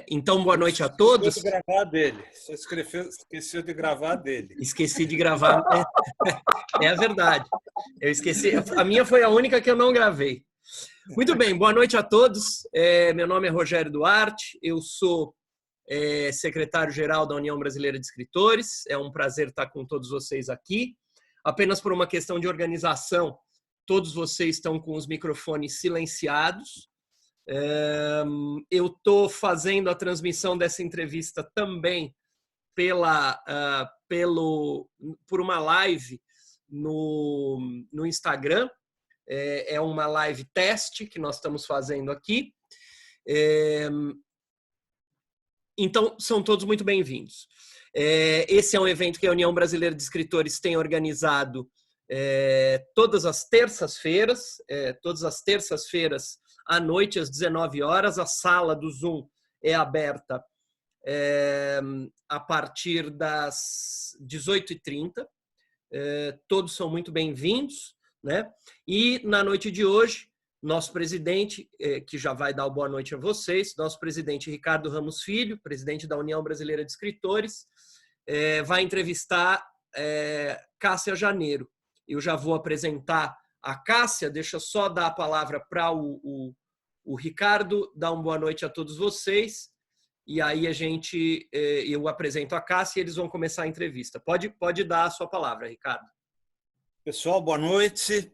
Então, boa noite a todos. Esqueceu de gravar dele. Só esqueceu de gravar dele. Esqueci de gravar. É a verdade. Eu esqueci. A minha foi a única que eu não gravei. Muito bem, boa noite a todos. Meu nome é Rogério Duarte. Eu sou secretário-geral da União Brasileira de Escritores. É um prazer estar com todos vocês aqui. Apenas por uma questão de organização, todos vocês estão com os microfones silenciados. Eu estou fazendo a transmissão dessa entrevista também por uma live no Instagram. É uma live teste que nós estamos fazendo aqui. Então, são todos muito bem-vindos. Esse é um evento que a União Brasileira de Escritores tem organizado todas as terças-feiras. Todas as terças-feiras à noite, às 19 horas. A sala do Zoom é aberta a partir das 18h30. Todos são muito bem-vindos, né? E na noite de hoje, nosso presidente, que já vai dar boa noite a vocês, nosso presidente Ricardo Ramos Filho, presidente da União Brasileira de Escritores, vai entrevistar Cássia Janeiro. Eu já vou apresentar a Cássia, deixa eu só dar a palavra para o Ricardo, dar uma boa noite a todos vocês, e aí eu apresento a Cássia e eles vão começar a entrevista. Pode dar a sua palavra, Ricardo. Pessoal, boa noite.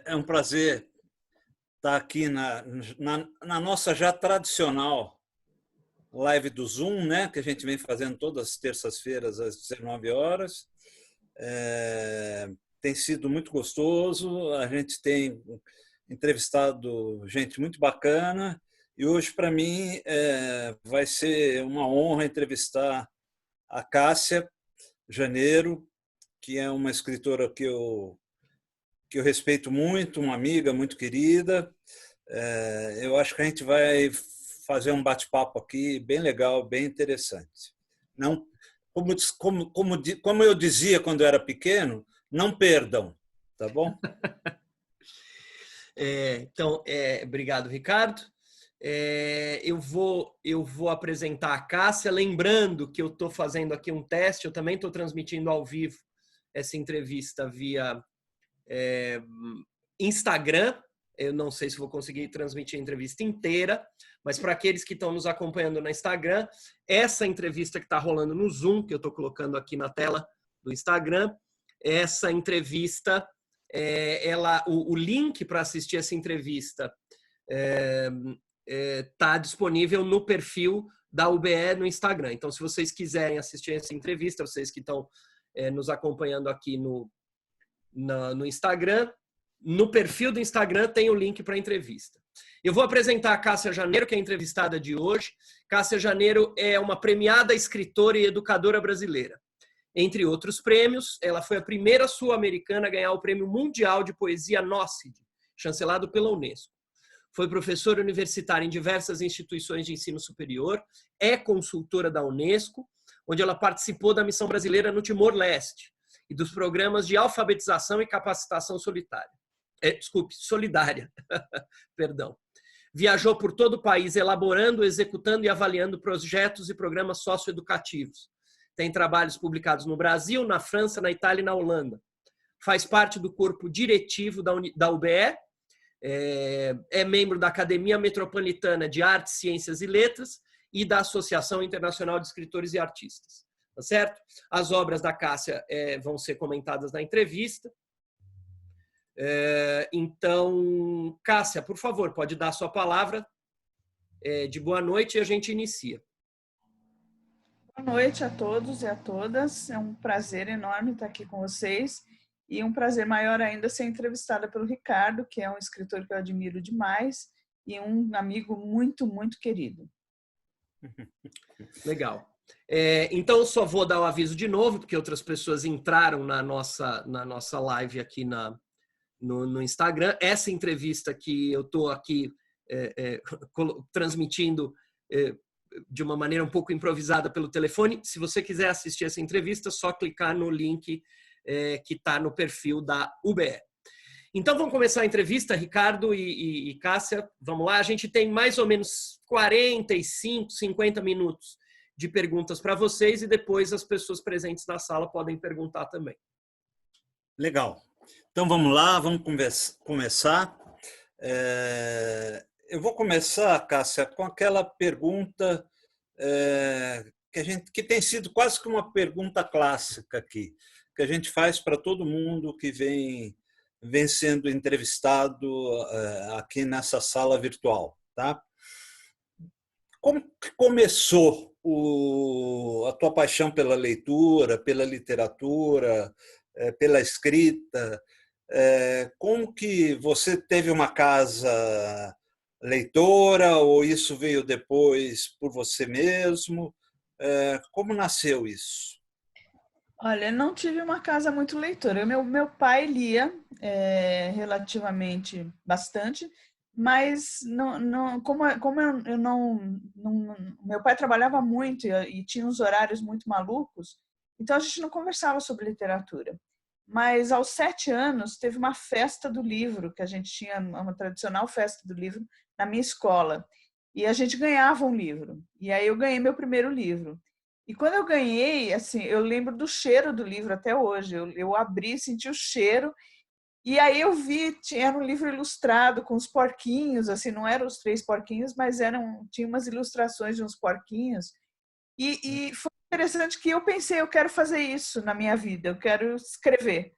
É um prazer estar aqui na nossa já tradicional live do Zoom, né, que a gente vem fazendo todas as terças-feiras às 19 horas. Tem sido muito gostoso, a gente tem entrevistado gente muito bacana e hoje, para mim, vai ser uma honra entrevistar a Cássia Janeiro, que é uma escritora que eu respeito muito, uma amiga muito querida. Eu acho que a gente vai fazer um bate-papo aqui bem legal, bem interessante. Não, como eu dizia quando eu era pequeno, não perdam, tá bom? Então, obrigado, Ricardo. Eu vou apresentar a Cássia, lembrando que eu estou fazendo aqui um teste, eu também estou transmitindo ao vivo essa entrevista via Instagram. Eu não sei se vou conseguir transmitir a entrevista inteira, mas para aqueles que estão nos acompanhando no Instagram, essa entrevista que está rolando no Zoom, que eu estou colocando aqui na tela do Instagram, essa entrevista, o link para assistir essa entrevista está disponível no perfil da UBE no Instagram. Então, se vocês quiserem assistir essa entrevista, vocês que estão nos acompanhando aqui no Instagram, no perfil do Instagram tem o link para a entrevista. Eu vou apresentar a Cássia Janeiro, que é a entrevistada de hoje. Cássia Janeiro é uma premiada escritora e educadora brasileira. Entre outros prêmios, ela foi a primeira sul-americana a ganhar o Prêmio Mundial de Poesia NOCID, chancelado pela Unesco. Foi professora universitária em diversas instituições de ensino superior, é consultora da Unesco, onde ela participou da missão brasileira no Timor-Leste e dos programas de alfabetização e capacitação solidária. Perdão. Viajou por todo o país elaborando, executando e avaliando projetos e programas socioeducativos. Tem trabalhos publicados no Brasil, na França, na Itália e na Holanda. Faz parte do corpo diretivo da UBE, é membro da Academia Metropolitana de Artes, Ciências e Letras e da Associação Internacional de Escritores e Artistas. Tá certo? As obras da Cássia vão ser comentadas na entrevista. Então, Cássia, por favor, pode dar a sua palavra de boa noite e a gente inicia. Boa noite a todos e a todas. É um prazer enorme estar aqui com vocês e um prazer maior ainda ser entrevistada pelo Ricardo, que é um escritor que eu admiro demais e um amigo muito, muito querido. Legal. Então, eu só vou dar o aviso de novo, porque outras pessoas entraram na nossa live aqui no Instagram. Essa entrevista que eu estou aqui transmitindo de uma maneira um pouco improvisada pelo telefone. Se você quiser assistir essa entrevista, é só clicar no link que está no perfil da UBE. Então, vamos começar a entrevista, Ricardo e Cássia. Vamos lá, a gente tem mais ou menos 45, 50 minutos de perguntas para vocês e depois as pessoas presentes na sala podem perguntar também. Legal. Então, vamos lá, vamos começar. Eu vou começar, Cássia, com aquela pergunta que tem sido quase que uma pergunta clássica aqui, que a gente faz para todo mundo que vem sendo entrevistado aqui nessa sala virtual, tá? Como que começou a tua paixão pela leitura, pela literatura, pela escrita? Como que você teve uma casa leitora ou isso veio depois por você mesmo? Como nasceu isso? Olha, eu não tive uma casa muito leitora. Meu pai lia relativamente bastante, mas como eu não. Meu pai trabalhava muito e tinha uns horários muito malucos, então a gente não conversava sobre literatura. Mas aos 7 anos teve uma festa do livro, que a gente tinha uma tradicional festa do livro na minha escola. E a gente ganhava um livro. E aí eu ganhei meu primeiro livro. E quando eu ganhei, assim, eu lembro do cheiro do livro até hoje. Eu abri, senti o cheiro. E aí eu vi, era um livro ilustrado com os porquinhos, assim, não eram os 3 porquinhos, mas tinha umas ilustrações de uns porquinhos. E foi interessante que eu pensei, eu quero fazer isso na minha vida, eu quero escrever.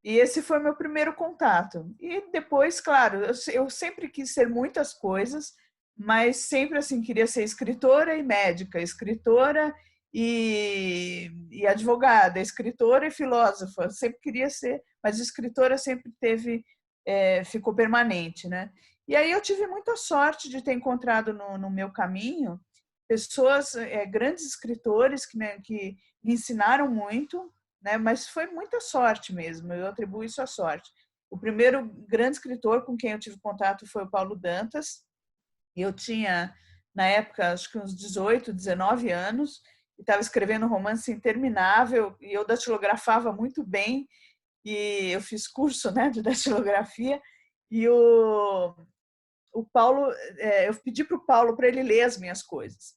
E esse foi meu primeiro contato. E depois, claro, eu sempre quis ser muitas coisas, mas sempre assim queria ser escritora e médica, escritora e advogada, escritora e filósofa. Sempre queria ser, mas escritora sempre ficou permanente, né? E aí eu tive muita sorte de ter encontrado no meu caminho pessoas, grandes escritores que me ensinaram muito, né? Mas foi muita sorte mesmo, eu atribuo isso à sorte. O primeiro grande escritor com quem eu tive contato foi o Paulo Dantas. Eu tinha, na época, acho que uns 18, 19 anos, e estava escrevendo um romance interminável, e eu datilografava muito bem, e eu fiz curso, né, de datilografia, e o Paulo, eu pedi para o Paulo para ele ler as minhas coisas.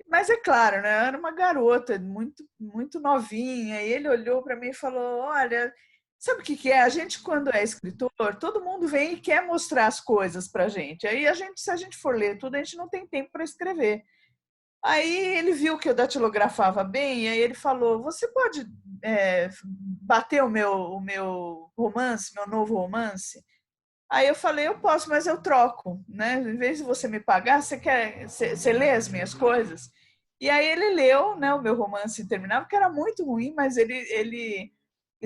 Mas é claro, né? Eu era uma garota muito, muito novinha, e ele olhou para mim e falou: Olha, sabe o que é? A gente, quando é escritor, todo mundo vem e quer mostrar as coisas para a gente. Aí se a gente for ler tudo, a gente não tem tempo para escrever. Aí ele viu que eu datilografava bem, e aí ele falou: Você pode bater o meu romance, meu novo romance? Aí eu falei: Eu posso, mas eu troco, né? Em vez de você me pagar, você lê as minhas coisas? E aí ele leu, né, o meu romance interminável, que era muito ruim, mas ele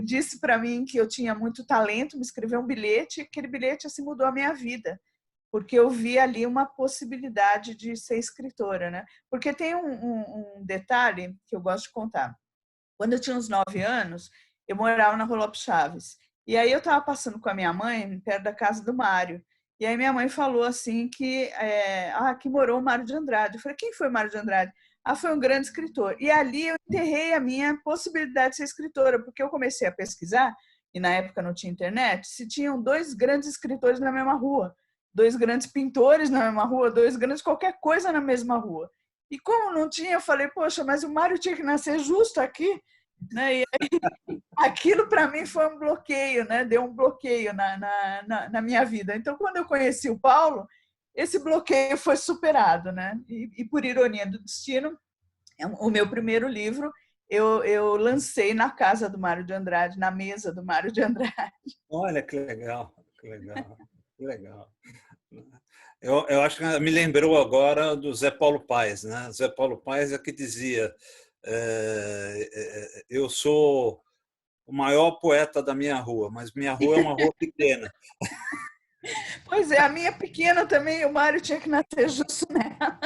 disse para mim que eu tinha muito talento, me escreveu um bilhete, e aquele bilhete assim mudou a minha vida, porque eu vi ali uma possibilidade de ser escritora, né? Porque tem um detalhe que eu gosto de contar. Quando eu tinha uns 9 anos, eu morava na Rua Lopes Chaves. E aí eu estava passando com a minha mãe perto da casa do Mário. E aí minha mãe falou assim que aqui morou o Mário de Andrade. Eu falei: Quem foi o Mário de Andrade? Foi um grande escritor. E ali eu enterrei a minha possibilidade de ser escritora, porque eu comecei a pesquisar, e na época não tinha internet, se tinham 2 grandes escritores na mesma rua, 2 grandes pintores na mesma rua, 2 grandes qualquer coisa na mesma rua. E como não tinha, eu falei: Poxa, mas o Mário tinha que nascer justo aqui, né? E aí, aquilo para mim foi um bloqueio, né? Deu um bloqueio na minha vida. Então, quando eu conheci o Paulo, esse bloqueio foi superado, né? E por ironia do destino, o meu primeiro livro eu lancei na casa do Mário de Andrade, na mesa do Mário de Andrade. Olha que legal, que legal, que legal. Eu acho que me lembrou agora do Zé Paulo Paes, né? Zé Paulo Paes é que dizia: eu sou o maior poeta da minha rua, mas minha rua é uma rua pequena. Pois é, a minha pequena também, o Mário tinha que nascer justo nela.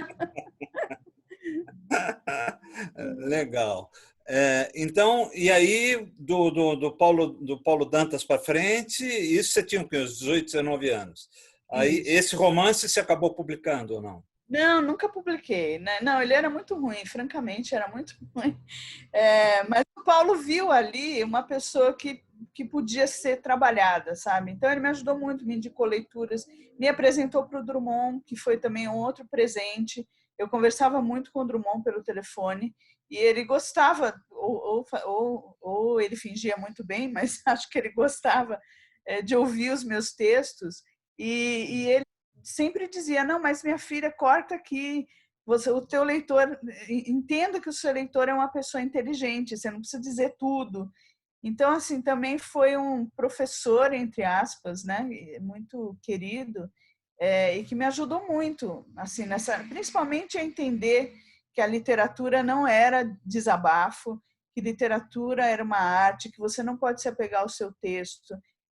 Legal. Então, e aí, do Paulo Dantas para frente, isso você tinha uns 18, 19 anos. Aí, Isso. esse romance você acabou publicando ou não? Não, nunca publiquei, né? Não, ele era muito ruim, francamente, era muito ruim. Mas o Paulo viu ali uma pessoa que que podia ser trabalhada, sabe? Então, ele me ajudou muito, me indicou leituras, me apresentou para o Drummond, que foi também um outro presente. Eu conversava muito com o Drummond pelo telefone e ele gostava, ou ele fingia muito bem, mas acho que ele gostava de ouvir os meus textos. E ele sempre dizia, não, mas minha filha, corta aqui, o teu leitor, entenda que o seu leitor é uma pessoa inteligente, você não precisa dizer tudo. Então, assim, também foi um professor, entre aspas, né, muito querido, e que me ajudou muito, assim, principalmente a entender que a literatura não era desabafo, que literatura era uma arte, que você não pode se apegar ao seu texto,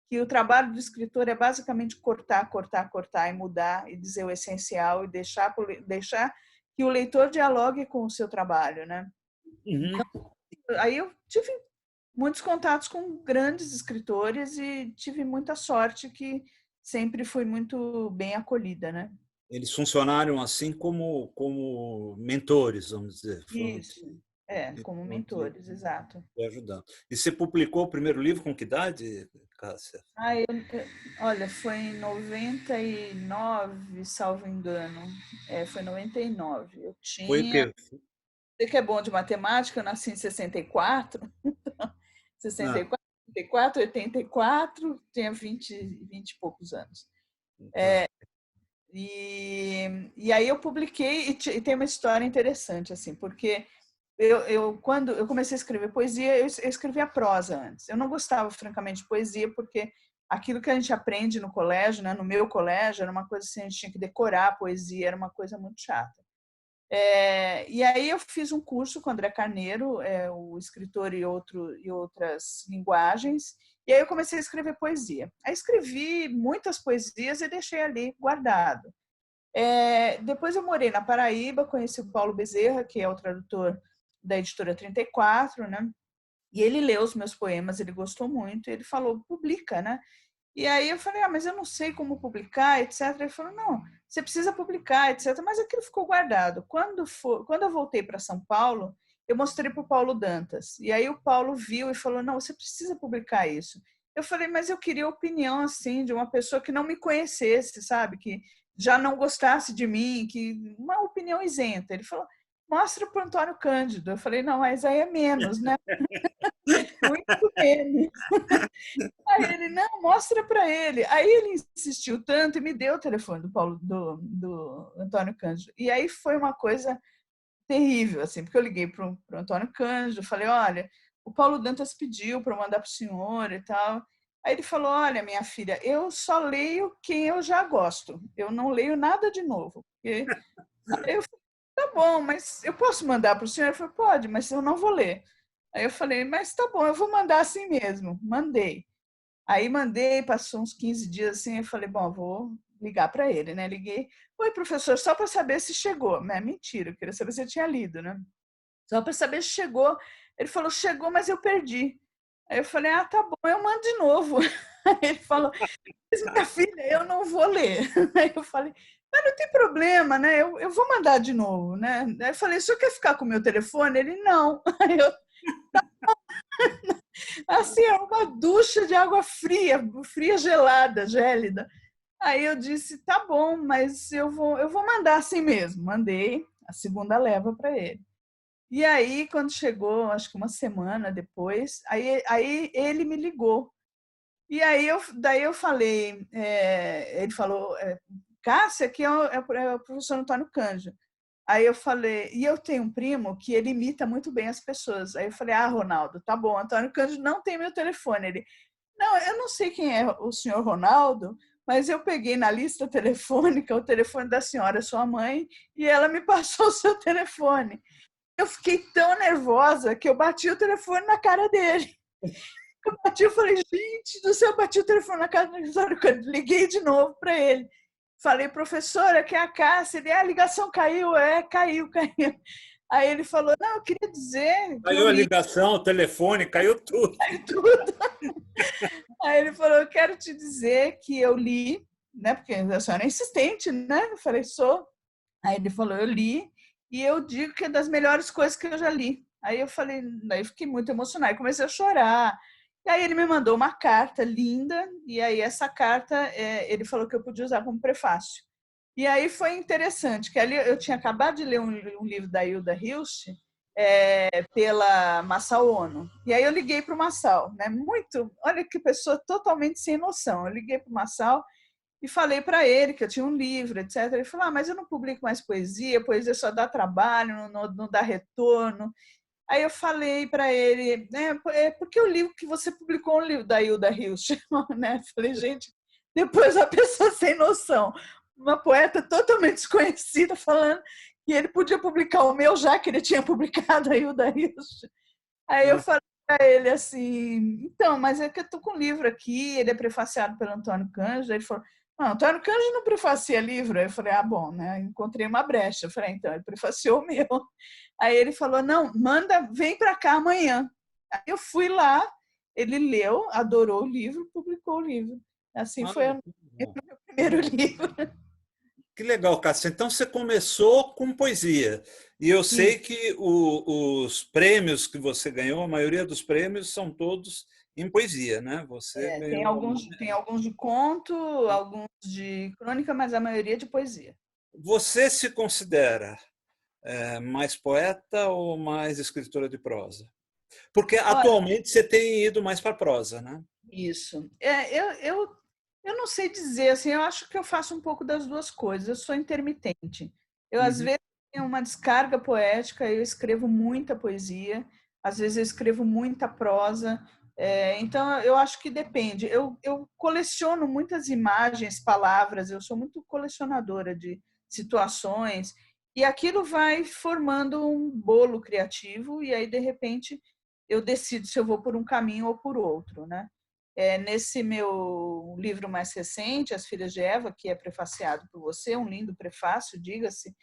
que o trabalho do escritor é basicamente cortar, cortar, cortar e mudar e dizer o essencial e deixar que o leitor dialogue com o seu trabalho, né? Uhum. Então, aí eu tive muitos contatos com grandes escritores e tive muita sorte que sempre fui muito bem acolhida, né? Eles funcionaram assim como mentores, vamos dizer. Isso, como mentores, exato. Ajudando. E você publicou o primeiro livro com que idade, Cássia? Olha, foi em 99, salvo engano. Foi 99. Eu Foi o tinha... quê? Você que é bom de matemática, eu nasci em 64. 64, 64, 84, tinha 20 e poucos anos. Tá. E aí eu publiquei, e tem uma história interessante, assim, porque quando eu comecei a escrever poesia, eu escrevia prosa antes. Eu não gostava, francamente, de poesia, porque aquilo que a gente aprende no colégio, né, no meu colégio, era uma coisa assim, a gente tinha que decorar a poesia, era uma coisa muito chata. E aí eu fiz um curso com o André Carneiro, o escritor e outras linguagens, e aí eu comecei a escrever poesia. Aí escrevi muitas poesias e deixei ali guardado. Depois eu morei na Paraíba, conheci o Paulo Bezerra, que é o tradutor da editora 34, né? E ele leu os meus poemas, ele gostou muito, e ele falou, publica, né? E aí eu falei, mas eu não sei como publicar, etc. Ele falou, não, você precisa publicar, etc. Mas aquilo ficou guardado. Quando eu voltei para São Paulo, eu mostrei para o Paulo Dantas. E aí o Paulo viu e falou, não, você precisa publicar isso. Eu falei, mas eu queria a opinião, assim, de uma pessoa que não me conhecesse, sabe? Que já não gostasse de mim, que uma opinião isenta. Ele falou, mostra para o Antônio Cândido. Eu falei, não, mas aí é menos, né? Muito menos. Aí ele, não, mostra para ele. Aí ele insistiu tanto e me deu o telefone do Antônio Cândido. E aí foi uma coisa terrível, assim, porque eu liguei para o Antônio Cândido, falei, olha, o Paulo Dantas pediu para eu mandar para o senhor e tal. Aí ele falou, olha, minha filha, eu só leio quem eu já gosto. Eu não leio nada de novo. Aí eu falei, tá bom, mas eu posso mandar para o senhor? Ele falou, pode, mas eu não vou ler. Aí eu falei, mas tá bom, eu vou mandar assim mesmo. Mandei. Aí mandei, passou uns 15 dias assim, eu falei, bom, vou ligar para ele, né? Liguei, oi, professor, só para saber se chegou. Não é mentira, eu queria saber se eu tinha lido, né? Só para saber se chegou. Ele falou, chegou, mas eu perdi. Aí eu falei, tá bom, eu mando de novo. Aí ele falou, mas minha filha, eu não vou ler. Aí eu falei, mas não tem problema, né? Eu vou mandar de novo, né? Aí eu falei, o senhor quer ficar com o meu telefone? Ele, não. Aí eu, assim, é uma ducha de água fria, fria, gelada, gélida. Aí eu disse, tá bom, mas eu vou mandar assim mesmo. Mandei a segunda leva para ele. E aí, quando chegou, acho que uma semana depois, aí ele me ligou. E aí daí eu falei, ele falou, Cássia, aqui é o professor Antônio Cândido. Aí eu falei, e eu tenho um primo que ele imita muito bem as pessoas. Aí eu falei, Ronaldo, tá bom, Antônio Cândido não tem meu telefone. Ele, não, eu não sei quem é o senhor Ronaldo, mas eu peguei na lista telefônica o telefone da senhora, sua mãe, e ela me passou o seu telefone. Eu fiquei tão nervosa que eu bati o telefone na cara dele. Eu falei, gente do céu, eu bati o telefone na cara do Antônio Cândido, liguei de novo para ele. Falei, professora, que é a Cássia. Ele, a ligação caiu, caiu. Aí ele falou, não, eu queria dizer... Caiu a ligação, o telefone, caiu tudo. Caiu tudo. Aí ele falou, eu quero te dizer que eu li, né? Porque a senhora é insistente, né? Eu falei, sou. Aí ele falou, eu li, e eu digo que é das melhores coisas que eu já li. Aí eu falei, daí fiquei muito emocionada, comecei a chorar. E aí ele me mandou uma carta linda, e aí essa carta ele falou que eu podia usar como prefácio. E aí foi interessante, que ali eu tinha acabado de ler um livro da Hilda Hilst, pela Masao Ono. E aí eu liguei para o Masao, né? Olha que pessoa totalmente sem noção. Eu liguei para o Masao e falei para ele que eu tinha um livro, etc. Ele falou, mas eu não publico mais poesia só dá trabalho, não dá retorno. Aí eu falei para ele, né, porque o livro que você publicou, um livro da Hilda Hilst, né? Falei, gente, depois a pessoa sem noção, uma poeta totalmente desconhecida falando que ele podia publicar o meu, já que ele tinha publicado a Hilda Hilst. Aí eu falei para ele assim, então, mas é que eu estou com um livro aqui, ele é prefaciado pelo Antônio Cândido. Ele falou, não, Antônio Cândido não prefacia livro. Aí eu falei, bom, né? Encontrei uma brecha. Eu falei, então, ele prefaciou o meu. Aí ele falou, não, vem para cá amanhã. Aí eu fui lá, ele leu, adorou o livro, publicou o livro. Assim foi o meu primeiro livro. Que legal, Cássia. Então, você começou com poesia. E eu sei que os prêmios que você ganhou, a maioria dos prêmios são todos em poesia, né? Você ganhou... Tem alguns de conto, alguns de crônica, mas a maioria de poesia. Você se considera mais poeta ou mais escritora de prosa? Porque atualmente você tem ido mais para a prosa, né? Isso. Eu não sei dizer, assim, eu acho que eu faço um pouco das duas coisas. Eu sou intermitente. Eu, às vezes, tenho uma descarga poética, eu escrevo muita poesia, às vezes eu escrevo muita prosa. Então, eu acho que depende. Eu coleciono muitas imagens, palavras, eu sou muito colecionadora de situações, e aquilo vai formando um bolo criativo, e aí, de repente, eu decido se eu vou por um caminho ou por outro, né? Nesse meu livro mais recente, As Filhas de Eva, que é prefaciado por você, um lindo prefácio, diga-se,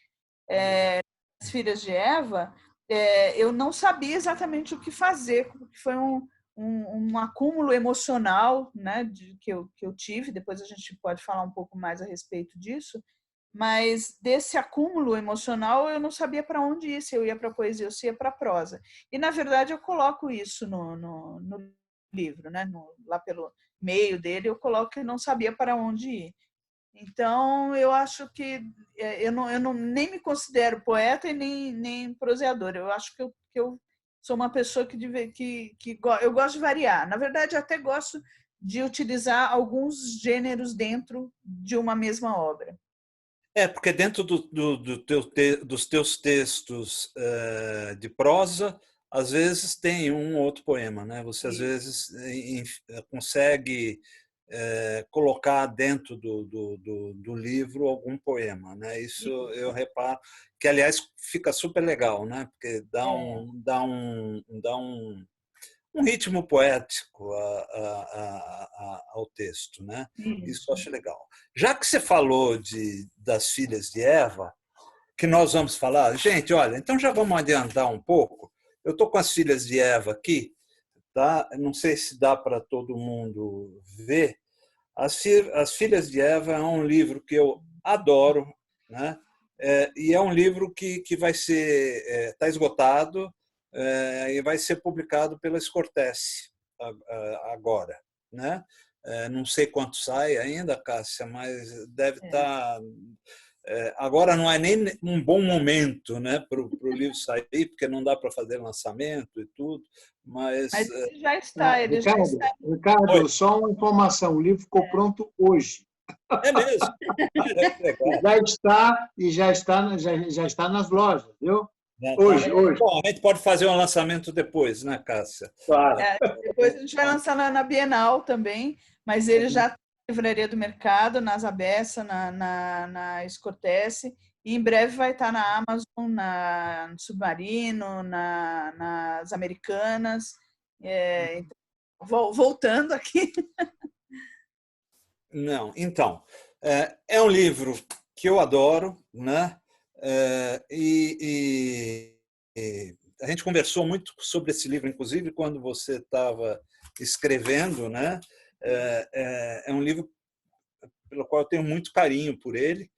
As Filhas de Eva, eu não sabia exatamente o que fazer, porque foi um acúmulo emocional, né, que eu tive, depois a gente pode falar um pouco mais a respeito disso, mas desse acúmulo emocional eu não sabia para onde ir, se eu ia para a poesia ou se ia para a prosa. E, na verdade, eu coloco isso no livro, né? Lá pelo meio dele, eu coloco que eu não sabia para onde ir. Então, eu acho que eu não nem me considero poeta e nem proseadora. Eu acho que eu sou uma pessoa que eu gosto de variar. Na verdade, eu até gosto de utilizar alguns gêneros dentro de uma mesma obra. Porque dentro dos teus textos de prosa, às vezes tem um ou outro poema, né? Você às vezes consegue colocar dentro do livro algum poema, né? Isso eu reparo que, aliás, fica super legal, né? Porque dá um ritmo poético ao texto, né? Isso eu acho legal. Já que você falou das Filhas de Eva, que nós vamos falar, gente, olha, então já vamos adiantar um pouco. Eu estou com as Filhas de Eva aqui, tá? Não sei se dá para todo mundo ver. As Filhas de Eva é um livro que eu adoro, né? E é um livro que vai ser está esgotado e vai ser publicado pela Scortese agora, né? Não sei quanto sai ainda, Cássia, mas deve estar. Agora não é nem um bom momento, né, para o livro sair, porque não dá para fazer lançamento e tudo, mas ele já está. Ricardo, só uma informação: o livro ficou pronto hoje. É mesmo? Já está nas lojas, viu? Hoje. Bom, a gente pode fazer um lançamento depois, né, Cássia? Claro. Depois a gente vai lançar na Bienal também, mas ele já está na Livraria do Mercado, nas Abessa, na Scortese, e em breve vai estar na Amazon, no Submarino, nas Americanas. Voltando aqui. Não, então, é um livro que eu adoro, né? E a gente conversou muito sobre esse livro, inclusive quando você estava escrevendo, né? É um livro pelo qual eu tenho muito carinho por ele.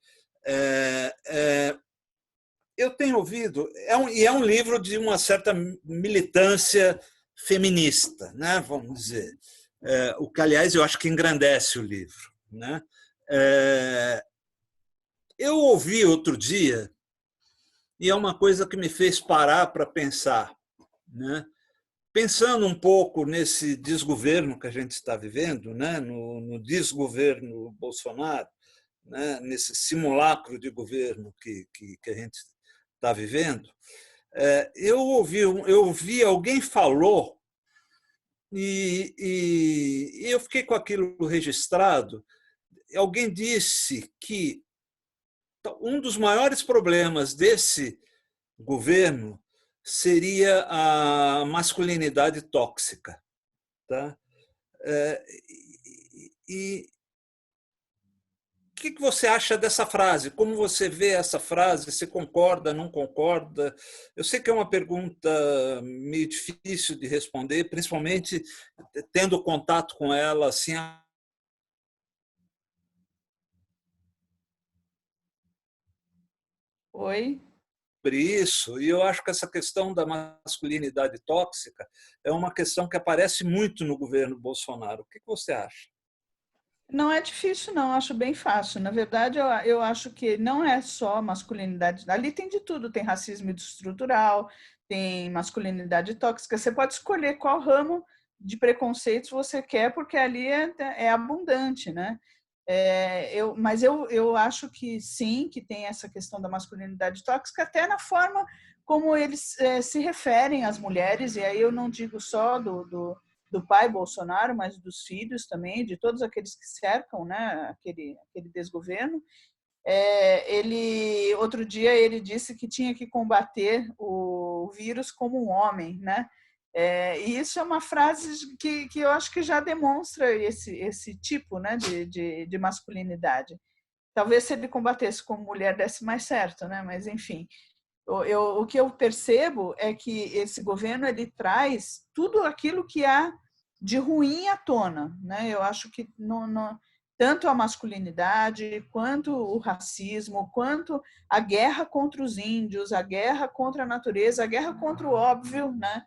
Eu tenho ouvido, é um livro de uma certa militância feminista, né? Vamos dizer. O que, aliás, eu acho que engrandece o livro, né? Eu ouvi outro dia, e é uma coisa que me fez parar para pensar, né? Pensando um pouco nesse desgoverno que a gente está vivendo, né? No desgoverno Bolsonaro, né? Nesse simulacro de governo que a gente está vivendo, eu ouvi alguém falou e eu fiquei com aquilo registrado. Alguém disse que um dos maiores problemas desse governo seria a masculinidade tóxica, tá? E o que você acha dessa frase? Como você vê essa frase? Você concorda, não concorda? Eu sei que é uma pergunta meio difícil de responder, principalmente tendo contato com ela assim. Oi? Sobre isso, e eu acho que essa questão da masculinidade tóxica é uma questão que aparece muito no governo Bolsonaro. O que você acha? Não é difícil, não, acho bem fácil. Na verdade, eu acho que não é só masculinidade. Ali tem de tudo: tem racismo estrutural, tem masculinidade tóxica. Você pode escolher qual ramo de preconceitos você quer, porque ali é abundante, né? Mas eu acho que sim, que tem essa questão da masculinidade tóxica, até na forma como eles se referem às mulheres, e aí eu não digo só do pai Bolsonaro, mas dos filhos também, de todos aqueles que cercam, né, aquele desgoverno. Outro dia ele disse que tinha que combater o vírus como um homem, né? E isso é uma frase que eu acho que já demonstra esse tipo, né, de masculinidade. Talvez se ele combatesse como mulher desse mais certo, né? Mas enfim, o que eu percebo é que esse governo ele traz tudo aquilo que há de ruim à tona, né? Eu acho que tanto a masculinidade, quanto o racismo, quanto a guerra contra os índios, a guerra contra a natureza, a guerra contra o óbvio, né?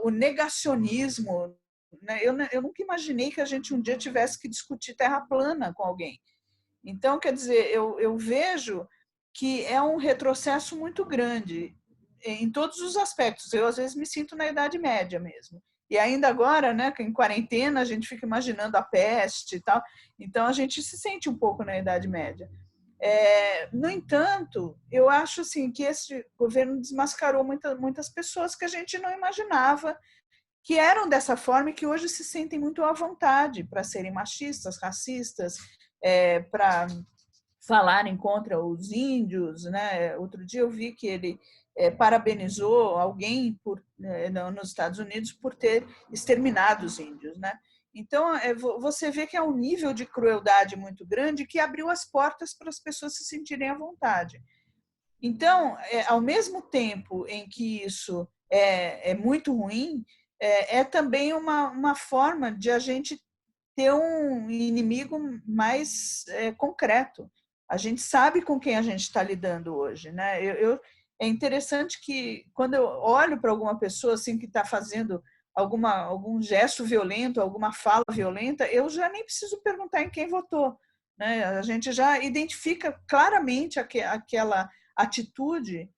O negacionismo, né? Eu nunca imaginei que a gente um dia tivesse que discutir terra plana com alguém. Então, quer dizer, eu vejo que é um retrocesso muito grande em todos os aspectos. Eu, às vezes, me sinto na Idade Média mesmo. E ainda agora, né, em quarentena, a gente fica imaginando a peste e tal. Então, a gente se sente um pouco na Idade Média. No entanto, eu acho assim, que esse governo desmascarou muitas pessoas que a gente não imaginava que eram dessa forma e que hoje se sentem muito à vontade para serem machistas, racistas, para falarem contra os índios, né? Outro dia eu vi que ele parabenizou alguém nos Estados Unidos por ter exterminado os índios, né? Então, você vê que é um nível de crueldade muito grande que abriu as portas para as pessoas se sentirem à vontade. Então, ao mesmo tempo em que isso é muito ruim, é também uma forma de a gente ter um inimigo mais concreto. A gente sabe com quem a gente está lidando hoje, né? É interessante que quando eu olho para alguma pessoa assim que está fazendo algum gesto violento, alguma fala violenta, eu já nem preciso perguntar em quem votou, né? A gente já identifica claramente aquela atitude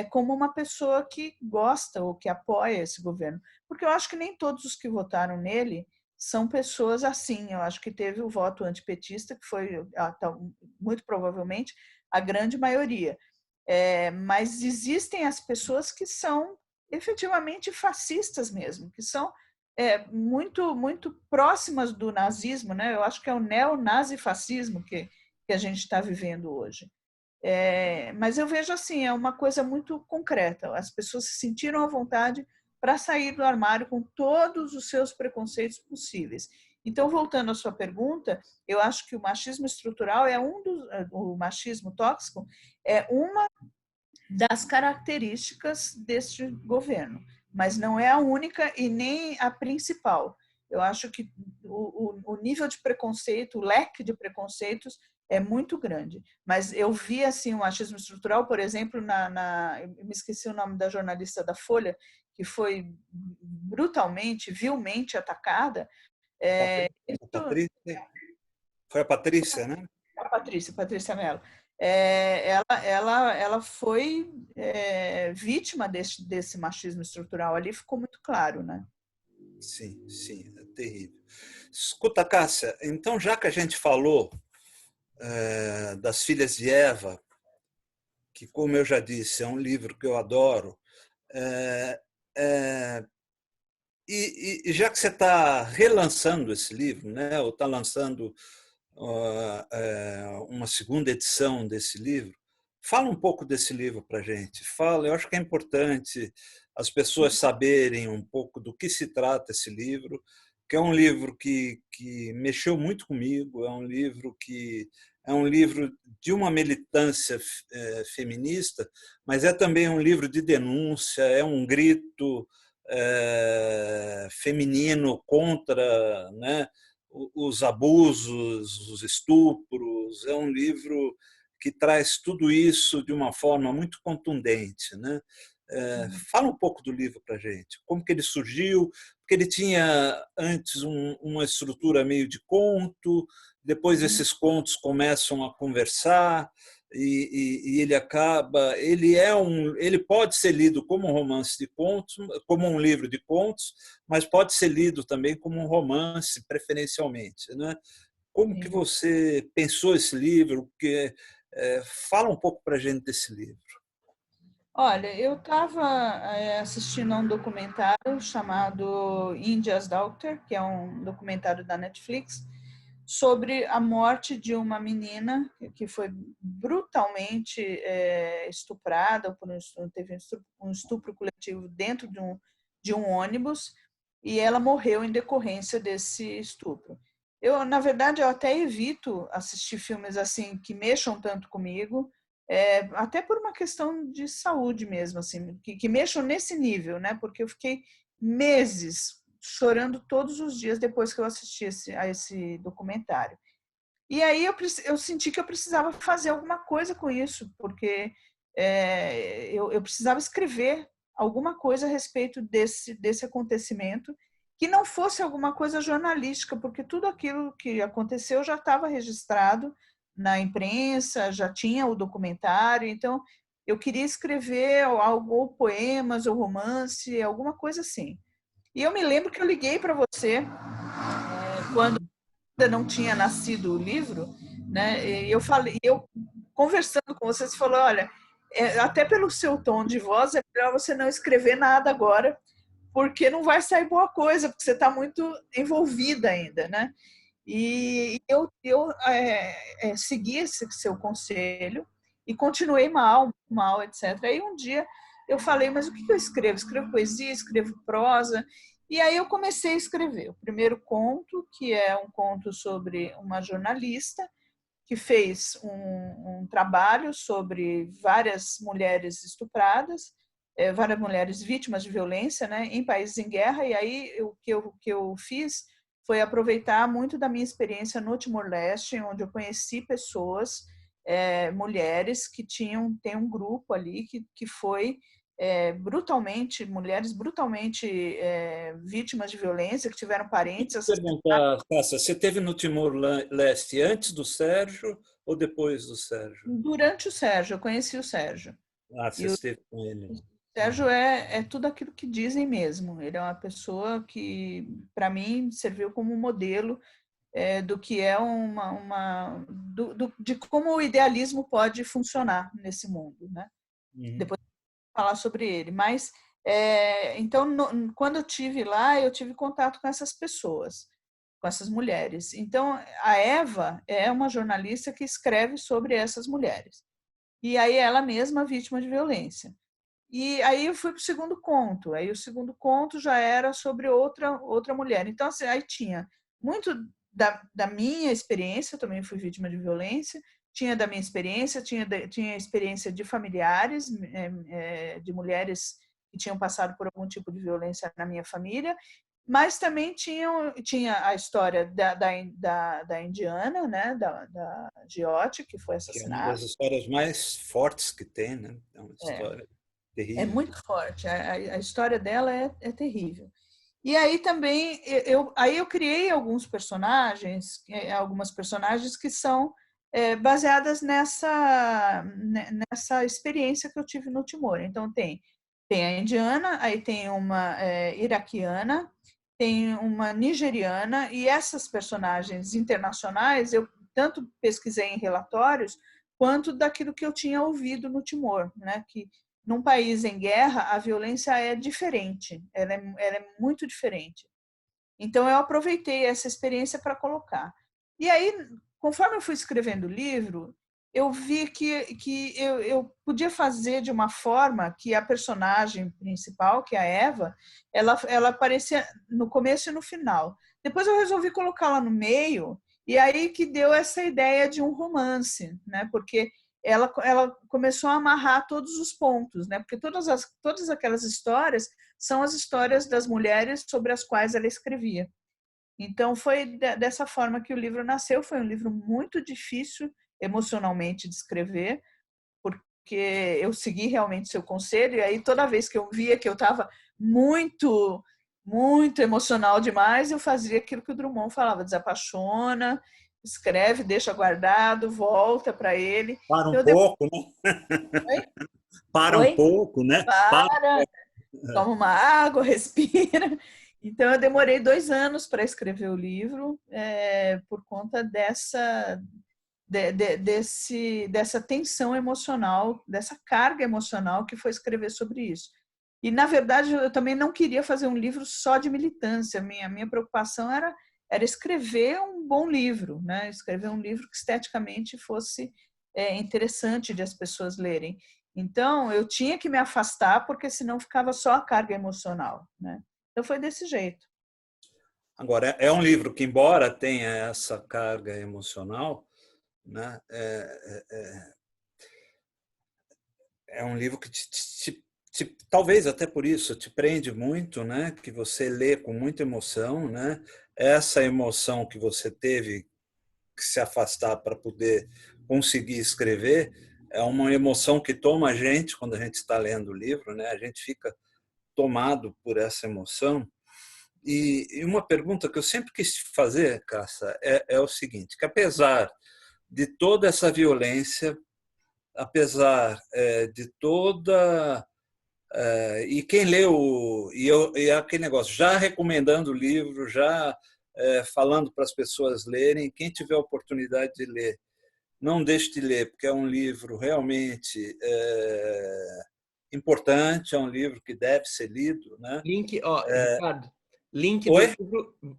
como uma pessoa que gosta ou que apoia esse governo, porque eu acho que nem todos os que votaram nele são pessoas assim. Eu acho que teve o voto antipetista, que foi muito provavelmente a grande maioria. Mas existem as pessoas que são efetivamente fascistas mesmo, que são muito próximas do nazismo, né? Eu acho que é o neonazifascismo que a gente está vivendo hoje. Mas eu vejo assim, é uma coisa muito concreta. As pessoas se sentiram à vontade para sair do armário com todos os seus preconceitos possíveis. Então, voltando à sua pergunta, eu acho que o machismo estrutural o machismo tóxico é uma das características deste governo, mas não é a única e nem a principal. Eu acho que o nível de preconceito, o leque de preconceitos é muito grande. Mas eu vi assim o machismo estrutural, por exemplo, eu me esqueci o nome da jornalista da Folha, que foi brutalmente, vilmente atacada. Patrícia, foi a Patrícia, né? A Patrícia Mello. Ela foi vítima desse machismo estrutural. Ali ficou muito claro, né? Sim, sim, é terrível. Escuta, Cássia, então já que a gente falou das Filhas de Eva, que, como eu já disse, é um livro que eu adoro, é, é, e já que você está relançando esse livro, né, ou está lançando uma segunda edição desse livro, fala um pouco desse livro para a gente. Fala, eu acho que é importante as pessoas saberem um pouco do que se trata esse livro, que é um livro que mexeu muito comigo, é um livro de uma militância feminista, mas é também um livro de denúncia, é um grito feminino contra, né, os abusos, os estupros. É um livro que traz tudo isso de uma forma muito contundente, né? Fala um pouco do livro para a gente. Como que ele surgiu? Porque ele tinha antes uma estrutura meio de conto, depois esses contos começam a conversar e ele pode ser lido como um romance de contos, como um livro de contos, mas pode ser lido também como um romance, preferencialmente, né? Como que você pensou esse livro? Fala um pouco para a gente desse livro. Olha, eu estava assistindo a um documentário chamado India's Doctor, que é um documentário da Netflix, sobre a morte de uma menina que foi brutalmente estuprada, teve um estupro coletivo dentro de um ônibus, e ela morreu em decorrência desse estupro. Na verdade, eu até evito assistir filmes assim que mexam tanto comigo, até por uma questão de saúde mesmo, assim, que mexam nesse nível, né? Porque eu fiquei meses chorando todos os dias depois que eu assisti a esse documentário. E aí eu senti que eu precisava fazer alguma coisa com isso, porque eu precisava escrever alguma coisa a respeito desse acontecimento, que não fosse alguma coisa jornalística, porque tudo aquilo que aconteceu já estava registrado na imprensa, já tinha o documentário, então eu queria escrever algo, ou poemas, ou romance, alguma coisa assim. E eu me lembro que eu liguei para você quando ainda não tinha nascido o livro, né? E eu conversando com você, você falou, olha, até pelo seu tom de voz é melhor você não escrever nada agora, porque não vai sair boa coisa, porque você está muito envolvida ainda, né? E eu segui esse seu conselho e continuei mal, etc. Aí um dia eu falei, mas o que eu escrevo? Escrevo poesia, escrevo prosa. E aí eu comecei a escrever o primeiro conto, que é um conto sobre uma jornalista que fez um trabalho sobre várias mulheres estupradas, várias mulheres vítimas de violência, né, em países em guerra. E aí o que eu fiz foi aproveitar muito da minha experiência no Timor-Leste, onde eu conheci pessoas, mulheres que tem um grupo ali que foi mulheres brutalmente vítimas de violência, que tiveram parentes assassinados. Perguntar, Cássia, você esteve no Timor-Leste antes do Sérgio ou depois do Sérgio? Durante o Sérgio, eu conheci o Sérgio. Você E o esteve com ele. Sérgio é tudo aquilo que dizem mesmo. Ele é uma pessoa que, para mim, serviu como modelo do que é de como o idealismo pode funcionar nesse mundo, né? Depois eu vou falar sobre ele. Mas, então, quando eu tive lá, eu tive contato com essas pessoas, com essas mulheres. Então, a Eva é uma jornalista que escreve sobre essas mulheres. E aí ela mesma vítima de violência. E aí eu fui para o segundo conto. Aí o segundo conto já era sobre outra mulher. Então, assim, aí tinha muito da minha experiência, eu também fui vítima de violência, tinha da minha experiência, tinha a experiência de familiares, de mulheres que tinham passado por algum tipo de violência na minha família, mas também tinha a história da indiana, né, da Jyoti, que foi Que é uma assassinada. das histórias mais fortes que tem, né? É uma história É terrível. muito forte, a história dela é terrível. E aí também eu criei algumas personagens que são baseadas nessa experiência que eu tive no Timor. Então tem a indiana, aí tem uma iraquiana, tem uma nigeriana, e essas personagens internacionais eu tanto pesquisei em relatórios quanto daquilo que eu tinha ouvido no Timor, né? Que num país em guerra a violência é diferente, ela é muito diferente. Então, eu aproveitei essa experiência para colocar. E aí, conforme eu fui escrevendo o livro, eu vi que eu podia fazer de uma forma que a personagem principal, que é a Eva, ela aparecia no começo e no final. Depois eu resolvi colocá-la no meio, e aí que deu essa ideia de um romance, né? Porque ela começou a amarrar todos os pontos, né? Porque todas aquelas histórias são as histórias das mulheres sobre as quais ela escrevia. Então, foi dessa forma que o livro nasceu. Foi um livro muito difícil emocionalmente de escrever, porque eu segui realmente seu conselho, e aí toda vez que eu via que eu estava muito, muito emocional demais, eu fazia aquilo que o Drummond falava: desapaixona, escreve, deixa guardado, volta para ele. Para um Então, pouco, né? Oi? Para um Oi? pouco, né? Para. Para, toma uma água, respira. Então, eu demorei 2 anos para escrever o livro, por conta dessa tensão emocional, dessa carga emocional que foi escrever sobre isso. E, na verdade, eu também não queria fazer um livro só de militância. Minha preocupação era escrever um bom livro, né? Escrever um livro que esteticamente fosse interessante de as pessoas lerem. Então, eu tinha que me afastar, porque senão ficava só a carga emocional, né? Então, foi desse jeito. Agora, é um livro que, embora tenha essa carga emocional, né, é um livro que talvez até por isso te prende muito, né, que você lê com muita emoção, né? Essa emoção que você teve que se afastar para poder conseguir escrever é uma emoção que toma a gente quando a gente está lendo o livro, né? A gente fica tomado por essa emoção. E uma pergunta que eu sempre quis te fazer, Cássia, é o seguinte, que apesar de toda essa violência, apesar de toda... E quem leu, e aquele negócio, já recomendando o livro, já falando para as pessoas lerem, quem tiver a oportunidade de ler, não deixe de ler, porque é um livro realmente importante, é um livro que deve ser lido, né? Link, ó, Ricardo, Oi?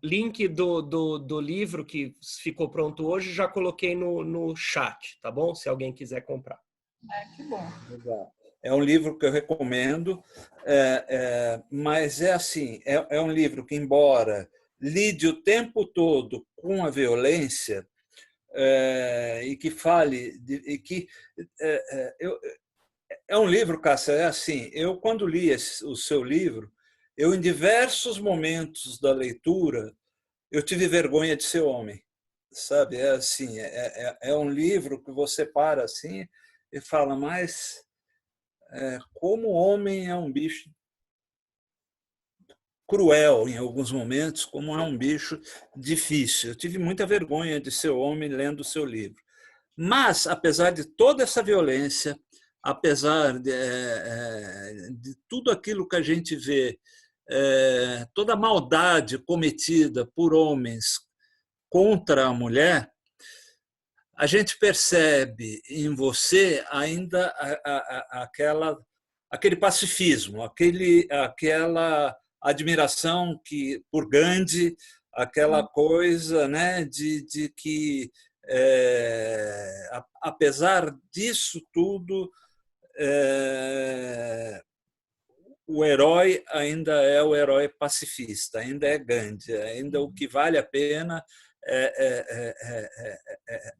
link do livro que ficou pronto hoje, já coloquei no chat, tá bom? Se alguém quiser comprar. Que bom. Legal. É um livro que eu recomendo, mas é assim, é um livro que, embora lide o tempo todo com a violência, e que fale, é um livro, Cássia, é assim, eu quando li o seu livro, eu em diversos momentos da leitura, eu tive vergonha de ser homem, sabe? É assim, é um livro que você para assim e fala, mas como o homem é um bicho cruel em alguns momentos, como é um bicho difícil. Eu tive muita vergonha de ser homem lendo o seu livro. Mas, apesar de toda essa violência, apesar de tudo aquilo que a gente vê, toda a maldade cometida por homens contra a mulher, a gente percebe em você ainda aquele pacifismo, aquela admiração por Gandhi, aquela coisa, né, de que, apesar disso tudo, o herói ainda é o herói pacifista, ainda é Gandhi, ainda o que vale a pena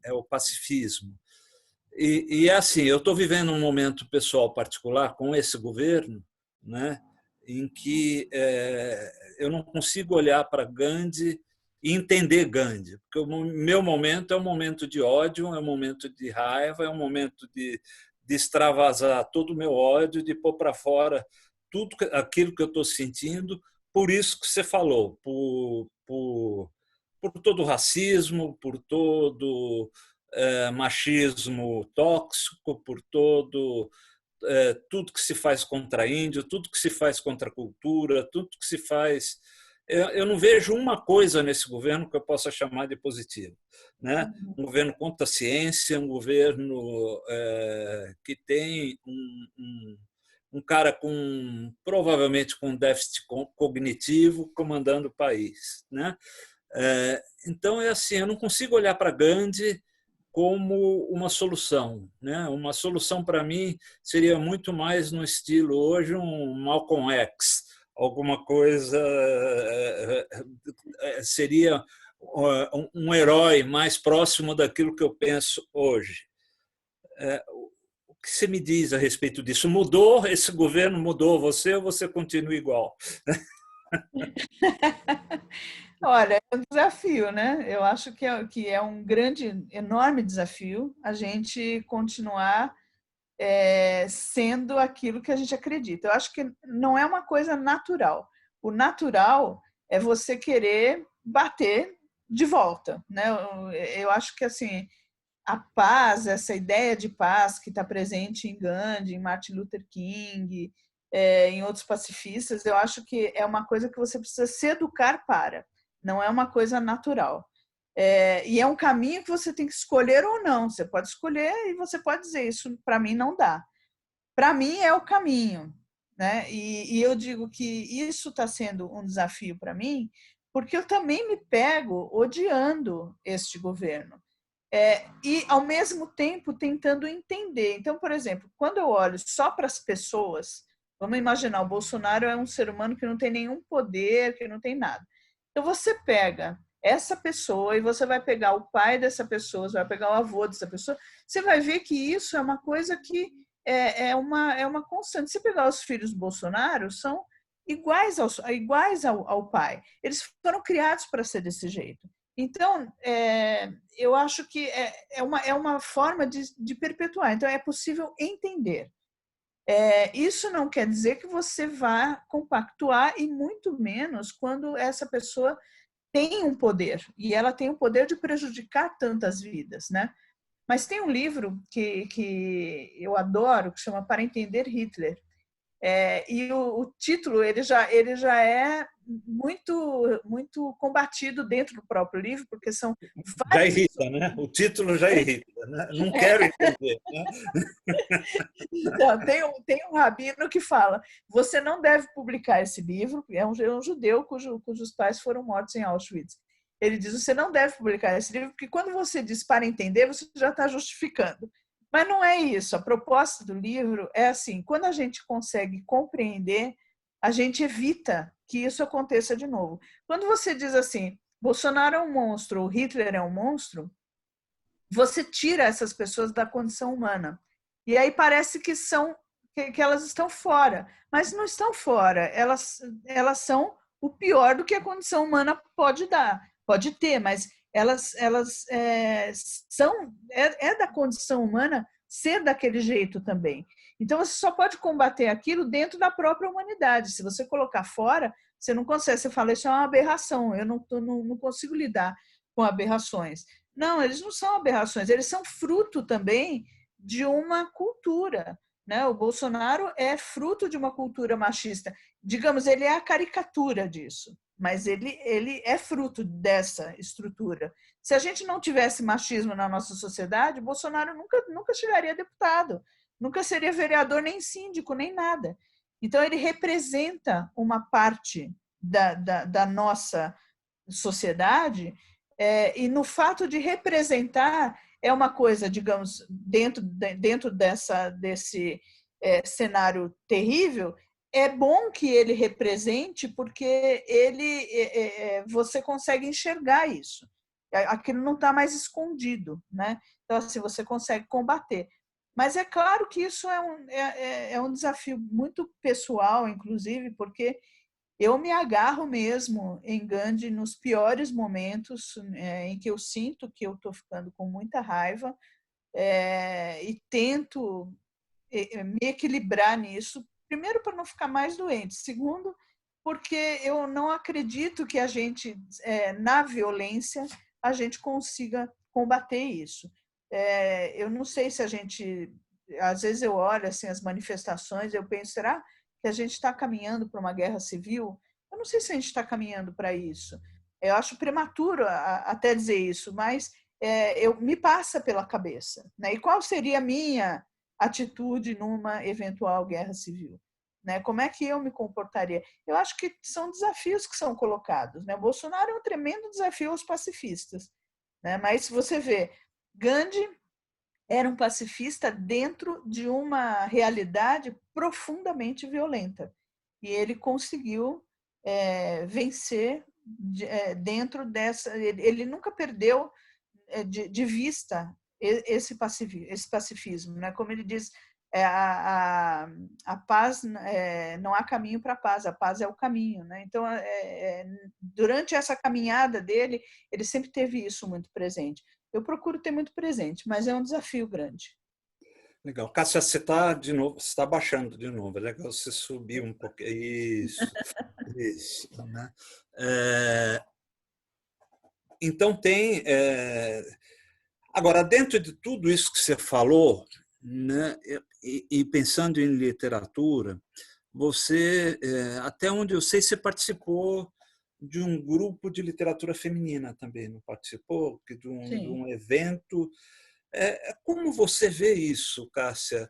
é o pacifismo. E assim, eu estou vivendo um momento pessoal particular com esse governo, né, em que eu não consigo olhar para Gandhi e entender Gandhi, porque o meu momento é um momento de ódio, é um momento de raiva, é um momento de extravasar todo o meu ódio, de pôr para fora tudo aquilo que eu estou sentindo, por isso que você falou, por todo o racismo, por todo machismo tóxico, por todo tudo que se faz contra índio, tudo que se faz contra a cultura, tudo que se faz. Eu não vejo uma coisa nesse governo que eu possa chamar de positivo, né? Um governo contra a ciência, um governo que tem um cara provavelmente com déficit cognitivo comandando o país, né? Então é assim, eu não consigo olhar para Gandhi como uma solução, né? Uma solução para mim seria muito mais no estilo hoje um Malcolm X, alguma coisa seria um herói mais próximo daquilo que eu penso hoje. O que você me diz a respeito disso? Mudou? Esse governo mudou você ou você continua igual? Olha, é um desafio, né? Eu acho que é um grande, enorme desafio a gente continuar sendo aquilo que a gente acredita. Eu acho que não é uma coisa natural. O natural é você querer bater de volta, né? Eu acho que assim a paz, essa ideia de paz que está presente em Gandhi, em Martin Luther King, em outros pacifistas, eu acho que é uma coisa que você precisa se educar para, não é uma coisa natural. E é um caminho que você tem que escolher ou não. Você pode escolher e você pode dizer, isso para mim não dá. Para mim é o caminho, né? E eu digo que isso está sendo um desafio para mim, porque eu também me pego odiando este governo. E, ao mesmo tempo, tentando entender. Então, por exemplo, quando eu olho só para as pessoas, vamos imaginar, o Bolsonaro é um ser humano que não tem nenhum poder, que não tem nada. Então, você pega essa pessoa e você vai pegar o pai dessa pessoa, você vai pegar o avô dessa pessoa, você vai ver que isso é uma coisa que é uma constante. Se pegar os filhos do Bolsonaro, são iguais ao pai. Eles foram criados para ser desse jeito. Então, eu acho que é uma forma de perpetuar. Então, é possível entender. Isso não quer dizer que você vá compactuar, e muito menos quando essa pessoa tem um poder, e ela tem o poder de prejudicar tantas vidas, né? Mas tem um livro que eu adoro, que chama Para Entender Hitler. E o título ele já é muito combatido dentro do próprio livro, porque são já irrita, né? O título já irrita, né? Não quero entender. Né? Então, tem um rabino que fala: você não deve publicar esse livro, é um judeu cujos pais foram mortos em Auschwitz. Ele diz: você não deve publicar esse livro, porque quando você diz para entender, você já está justificando. Mas não é isso. A proposta do livro é assim: quando a gente consegue compreender, a gente evita que isso aconteça de novo. Quando você diz assim, Bolsonaro é um monstro, ou Hitler é um monstro, você tira essas pessoas da condição humana. E aí parece que elas estão fora. Mas não estão fora. Elas são o pior do que a condição humana pode dar. Pode ter, mas elas são da condição humana ser daquele jeito também. Então você só pode combater aquilo dentro da própria humanidade. Se você colocar fora, você não consegue. Você fala, isso é uma aberração, eu não consigo lidar com aberrações. Não, eles não são aberrações, eles são fruto também de uma cultura, né? O Bolsonaro é fruto de uma cultura machista. Digamos, ele é a caricatura disso, mas ele é fruto dessa estrutura. Se a gente não tivesse machismo na nossa sociedade, Bolsonaro nunca chegaria a deputado, nunca seria vereador, nem síndico, nem nada. Então, ele representa uma parte da nossa sociedade, e no fato de representar é uma coisa, digamos, dentro desse cenário terrível. É bom que ele represente, porque você consegue enxergar isso. Aquilo não está mais escondido, né? Então, assim, você consegue combater. Mas é claro que isso é um desafio muito pessoal, inclusive, porque Eu me agarro mesmo em Gandhi nos piores momentos em que eu sinto que eu estou ficando com muita raiva, e tento me equilibrar nisso. Primeiro, para não ficar mais doente. Segundo, porque eu não acredito que a gente, na violência, a gente consiga combater isso. Eu não sei se a gente... Às vezes eu olho assim, as manifestações, eu penso, será que a gente está caminhando para uma guerra civil? Eu não sei se a gente está caminhando para isso. Eu acho prematuro até dizer isso, mas me passa pela cabeça. Né? E qual seria a minha atitude numa eventual guerra civil? Né? Como é que eu me comportaria? Eu acho que são desafios que são colocados. Né? O Bolsonaro é um tremendo desafio aos pacifistas. Né? Mas se você vê, Gandhi era um pacifista dentro de uma realidade profundamente violenta. E ele conseguiu vencer dentro dessa... Ele nunca perdeu de vista esse pacifismo. Né? Como ele diz, a paz, não há caminho para a paz é o caminho. Né? Então, durante essa caminhada dele, ele sempre teve isso muito presente. Eu procuro ter muito presente, mas é um desafio grande. Legal. Cássia, você está de novo, você está baixando de novo. É legal você subir um pouco. Isso, isso. Né? Então tem. Agora, dentro de tudo isso que você falou, né, e pensando em literatura, você, até onde eu sei, você participou de um grupo de literatura feminina também, não participou? De um evento. Como você vê isso, Cássia?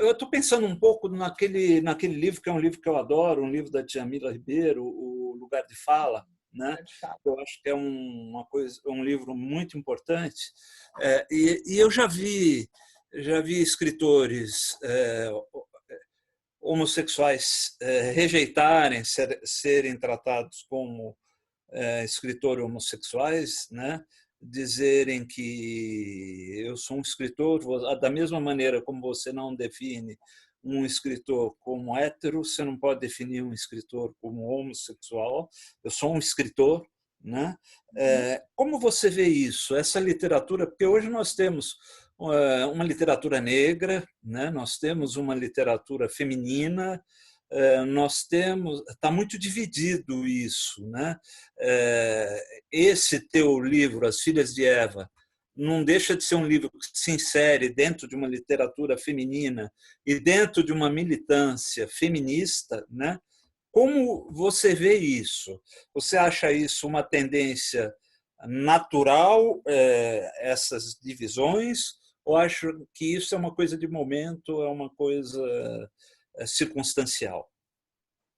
Eu estou pensando um pouco naquele livro, que é um livro que eu adoro, um livro da Djamila Ribeiro, O Lugar de Fala, né? Eu acho que é um livro muito importante. E eu já vi escritores homossexuais rejeitarem serem tratados como escritores homossexuais, né? Dizerem que eu sou um escritor, da mesma maneira como você não define um escritor como hétero, você não pode definir um escritor como homossexual. Eu sou um escritor, né? Como você vê isso, essa literatura? Porque hoje nós temos uma literatura negra, né? Nós temos uma literatura feminina, nós temos, está muito dividido isso, né? Esse teu livro, As Filhas de Eva, não deixa de ser um livro que se insere dentro de uma literatura feminina e dentro de uma militância feminista, né? Como você vê isso? Você acha isso uma tendência natural, essas divisões, ou acha que isso é uma coisa de momento, é uma coisa circunstancial?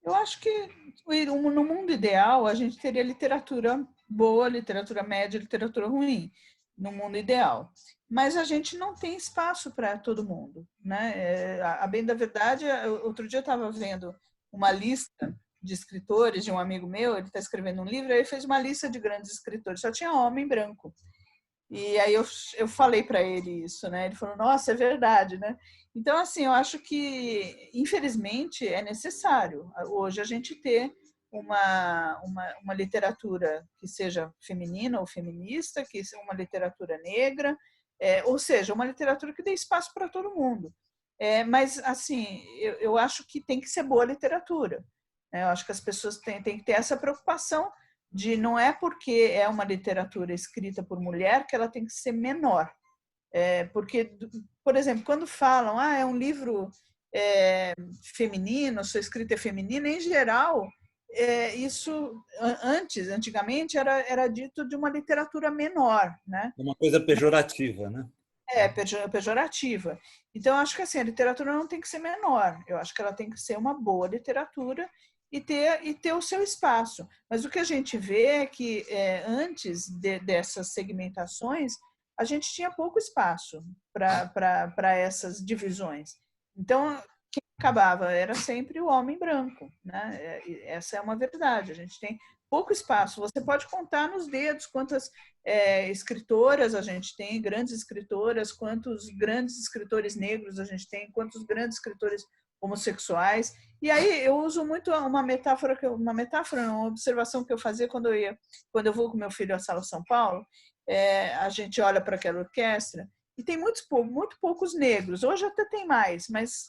Eu acho que no mundo ideal a gente teria literatura boa, literatura média, literatura ruim, no mundo ideal. Mas a gente não tem espaço para todo mundo, né? A bem da verdade, outro dia eu estava vendo uma lista de escritores de um amigo meu, ele está escrevendo um livro, aí ele fez uma lista de grandes escritores, só tinha homem branco. E aí eu falei para ele isso, né? Ele falou, nossa, é verdade, né? Então, assim, eu acho que, infelizmente, é necessário hoje a gente ter uma literatura que seja feminina ou feminista, que seja uma literatura negra, ou seja, uma literatura que dê espaço para todo mundo. Mas, assim, eu acho que tem que ser boa literatura. Né? Eu acho que as pessoas têm que ter essa preocupação de não é porque é uma literatura escrita por mulher que ela tem que ser menor. Porque, por exemplo, quando falam é um livro feminino, sua escrita é feminina, em geral, isso antigamente era dito de uma literatura menor, né? Uma coisa pejorativa, né? Pejorativa. Então, eu acho que assim, a literatura não tem que ser menor. Eu acho que ela tem que ser uma boa literatura e ter o seu espaço. Mas o que a gente vê é que antes dessas segmentações, a gente tinha pouco espaço para essas divisões. Então, quem acabava era sempre o homem branco. Né? Essa é uma verdade. A gente tem pouco espaço. Você pode contar nos dedos quantas escritoras a gente tem, grandes escritoras, quantos grandes escritores negros a gente tem, quantos grandes escritores homossexuais. E aí eu uso muito uma uma observação que eu fazia quando eu vou com meu filho à Sala São Paulo. A gente olha para aquela orquestra e tem muito poucos negros. Hoje até tem mais, mas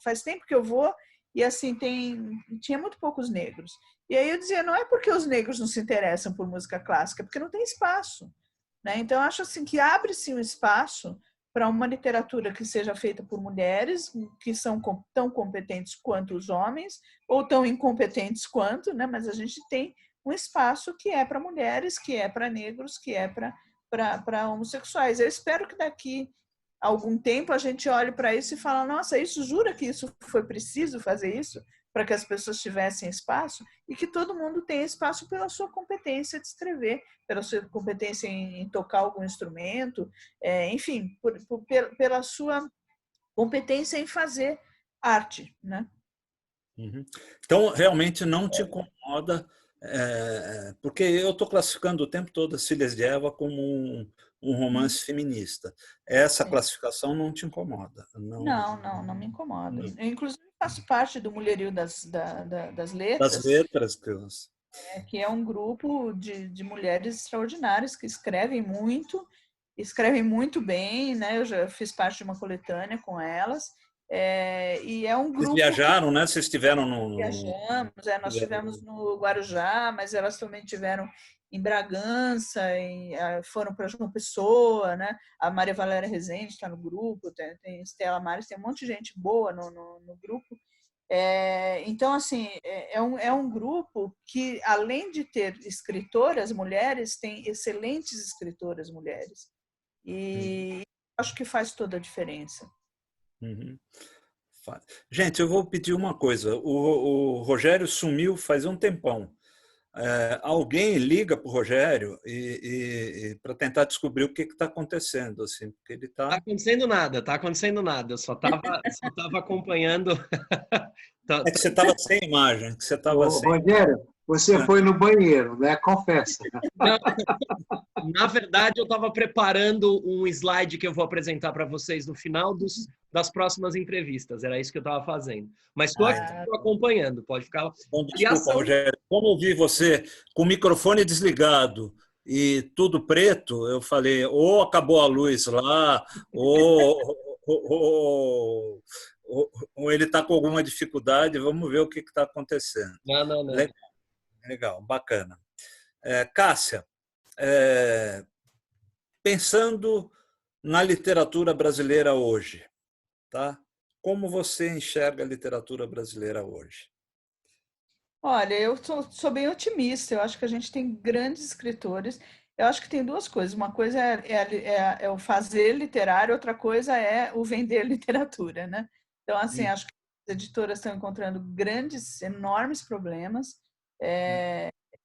faz tempo que eu vou e assim tinha muito poucos negros. E aí eu dizia, não é porque os negros não se interessam por música clássica, é porque não tem espaço, né? Então eu acho assim que abre-se um espaço para uma literatura que seja feita por mulheres que são tão competentes quanto os homens ou tão incompetentes quanto, né? Mas a gente tem um espaço que é para mulheres, que é para negros, que é para homossexuais. Eu espero que daqui a algum tempo a gente olhe para isso e fale, nossa, isso jura que isso foi preciso fazer isso para que as pessoas tivessem espaço e que todo mundo tenha espaço pela sua competência de escrever, pela sua competência em tocar algum instrumento, enfim, pela sua competência em fazer arte, né? Uhum. Então, realmente não te incomoda, porque eu estou classificando o tempo todo As Filhas de Eva como um romance feminista. Essa classificação não te incomoda? Não me incomoda. Eu, inclusive, faço parte do Mulherio das Das Letras, letras que é um grupo de mulheres extraordinárias que escrevem muito bem, né? Eu já fiz parte de uma coletânea com elas, e é um Vocês grupo viajaram, né? Vocês estiveram que viajamos, nós tivemos no Guarujá, mas elas também tiveram em Bragança, foram para João Pessoa, né? A Maria Valéria Rezende está no grupo, tem Estela Maris, tem um monte de gente boa no grupo. Então, assim, é um grupo que, além de ter escritoras mulheres, tem excelentes escritoras mulheres. E acho que faz toda a diferença. Uhum. Gente, eu vou pedir uma coisa. O Rogério sumiu faz um tempão. Alguém liga para o Rogério para tentar descobrir o que está acontecendo, assim, porque ele está. Tá acontecendo nada. Eu só tava acompanhando. É que você estava sem imagem, que você estava sem. Rogério, você foi no banheiro, né? Confessa. Não, na verdade, eu estava preparando um slide que eu vou apresentar para vocês no final das próximas entrevistas. Era isso que eu estava fazendo. Mas estou aqui acompanhando, pode ficar. Bom, desculpa, Rogério. Como eu vi você com o microfone desligado e tudo preto, eu falei, ou acabou a luz lá, ou ele está com alguma dificuldade, vamos ver o que está acontecendo. Não. Legal, bacana. Cássia, pensando na literatura brasileira hoje, tá? Como você enxerga a literatura brasileira hoje? Olha, eu sou bem otimista. Eu acho que a gente tem grandes escritores. Eu acho que tem duas coisas. Uma coisa é o fazer literário, outra coisa é o vender literatura, né? Então, assim, acho que as editoras estão encontrando enormes problemas.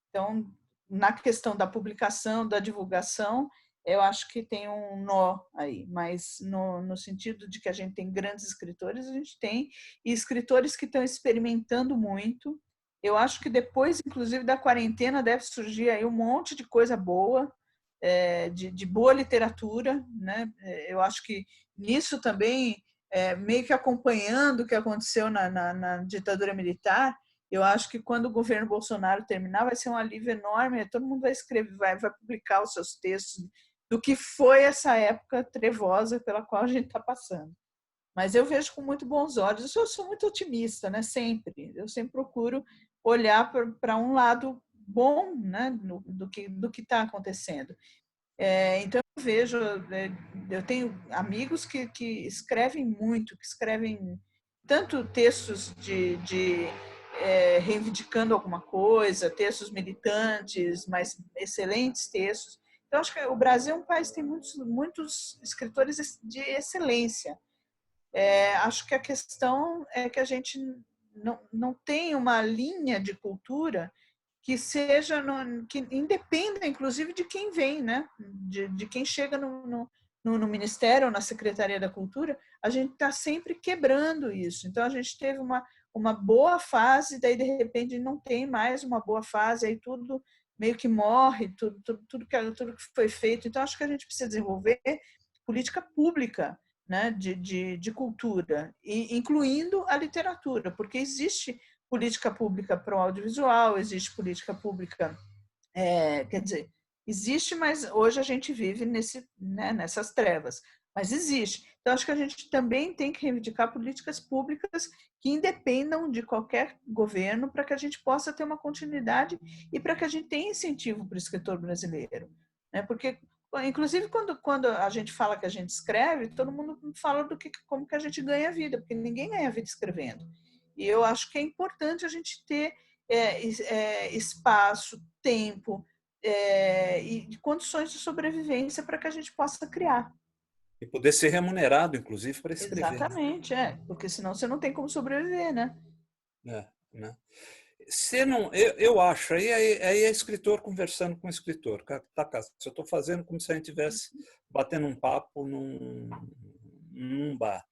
Então, na questão da publicação, da divulgação, eu acho que tem um nó aí, mas no sentido de que a gente tem grandes escritores, a gente tem, e escritores que estão experimentando muito. Eu acho que depois, inclusive, da quarentena, deve surgir aí um monte de coisa boa, de boa literatura, né? Eu acho que nisso também, meio que acompanhando o que aconteceu na ditadura militar, eu acho que quando o governo Bolsonaro terminar, vai ser um alívio enorme. Todo mundo vai escrever, vai publicar os seus textos do que foi essa época trevosa pela qual a gente está passando. Mas eu vejo com muito bons olhos. Eu sou muito otimista, né? Sempre. Eu sempre procuro olhar para um lado bom, né? do que está acontecendo. Então eu vejo, eu tenho amigos que escrevem muito, que escrevem tanto textos de reivindicando alguma coisa, textos militantes, mas excelentes textos. Então acho que o Brasil é um país que tem muitos escritores de excelência. Acho que a questão é que a gente não tem uma linha de cultura que seja que independa, inclusive, de quem vem, né? De quem chega no Ministério ou na Secretaria da Cultura, a gente está sempre quebrando isso. Então, a gente teve uma boa fase, daí, de repente, não tem mais uma boa fase, aí tudo meio que morre, tudo que foi feito. Então, acho que a gente precisa desenvolver política pública né, de cultura, e incluindo a literatura, porque existe política pública para o audiovisual, existe política pública, quer dizer, existe, mas hoje a gente vive nessas trevas, mas existe. Então, acho que a gente também tem que reivindicar políticas públicas que independam de qualquer governo para que a gente possa ter uma continuidade e para que a gente tenha incentivo para o escritor brasileiro, né? Porque, inclusive, quando a gente fala que a gente escreve, todo mundo fala como que a gente ganha vida, porque ninguém ganha vida escrevendo. E eu acho que é importante a gente ter espaço, tempo e condições de sobrevivência para que a gente possa criar. E poder ser remunerado, inclusive, para escrever. Exatamente, porque senão você não tem como sobreviver, né? Né? Você não, eu acho, aí é escritor conversando com escritor. Tá, eu estou fazendo como se a gente estivesse batendo um papo num bar.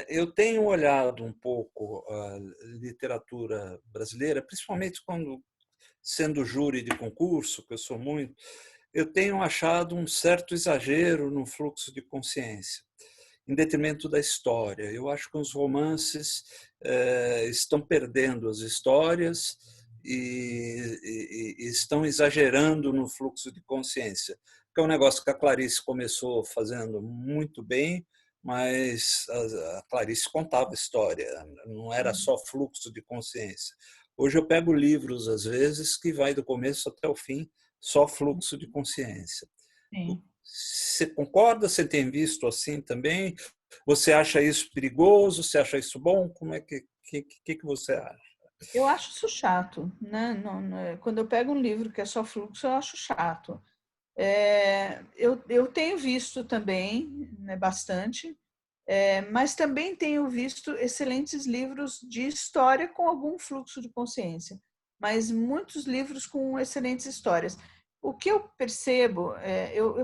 Eu tenho olhado um pouco a literatura brasileira, principalmente quando, sendo júri de concurso, que eu sou muito, eu tenho achado um certo exagero no fluxo de consciência, em detrimento da história. Eu acho que os romances estão perdendo as histórias e estão exagerando no fluxo de consciência, que é um negócio que a Clarice começou fazendo muito bem, mas a Clarice contava história, não era só fluxo de consciência. Hoje eu pego livros, às vezes, que vai do começo até o fim, só fluxo de consciência. Sim. Você concorda? Você tem visto assim também? Você acha isso perigoso? Você acha isso bom? Como é que você acha? Eu acho isso chato, né? Quando eu pego um livro que é só fluxo, eu acho chato. Eu tenho visto também, né, bastante, mas também tenho visto excelentes livros de história com algum fluxo de consciência, mas muitos livros com excelentes histórias. O que eu percebo,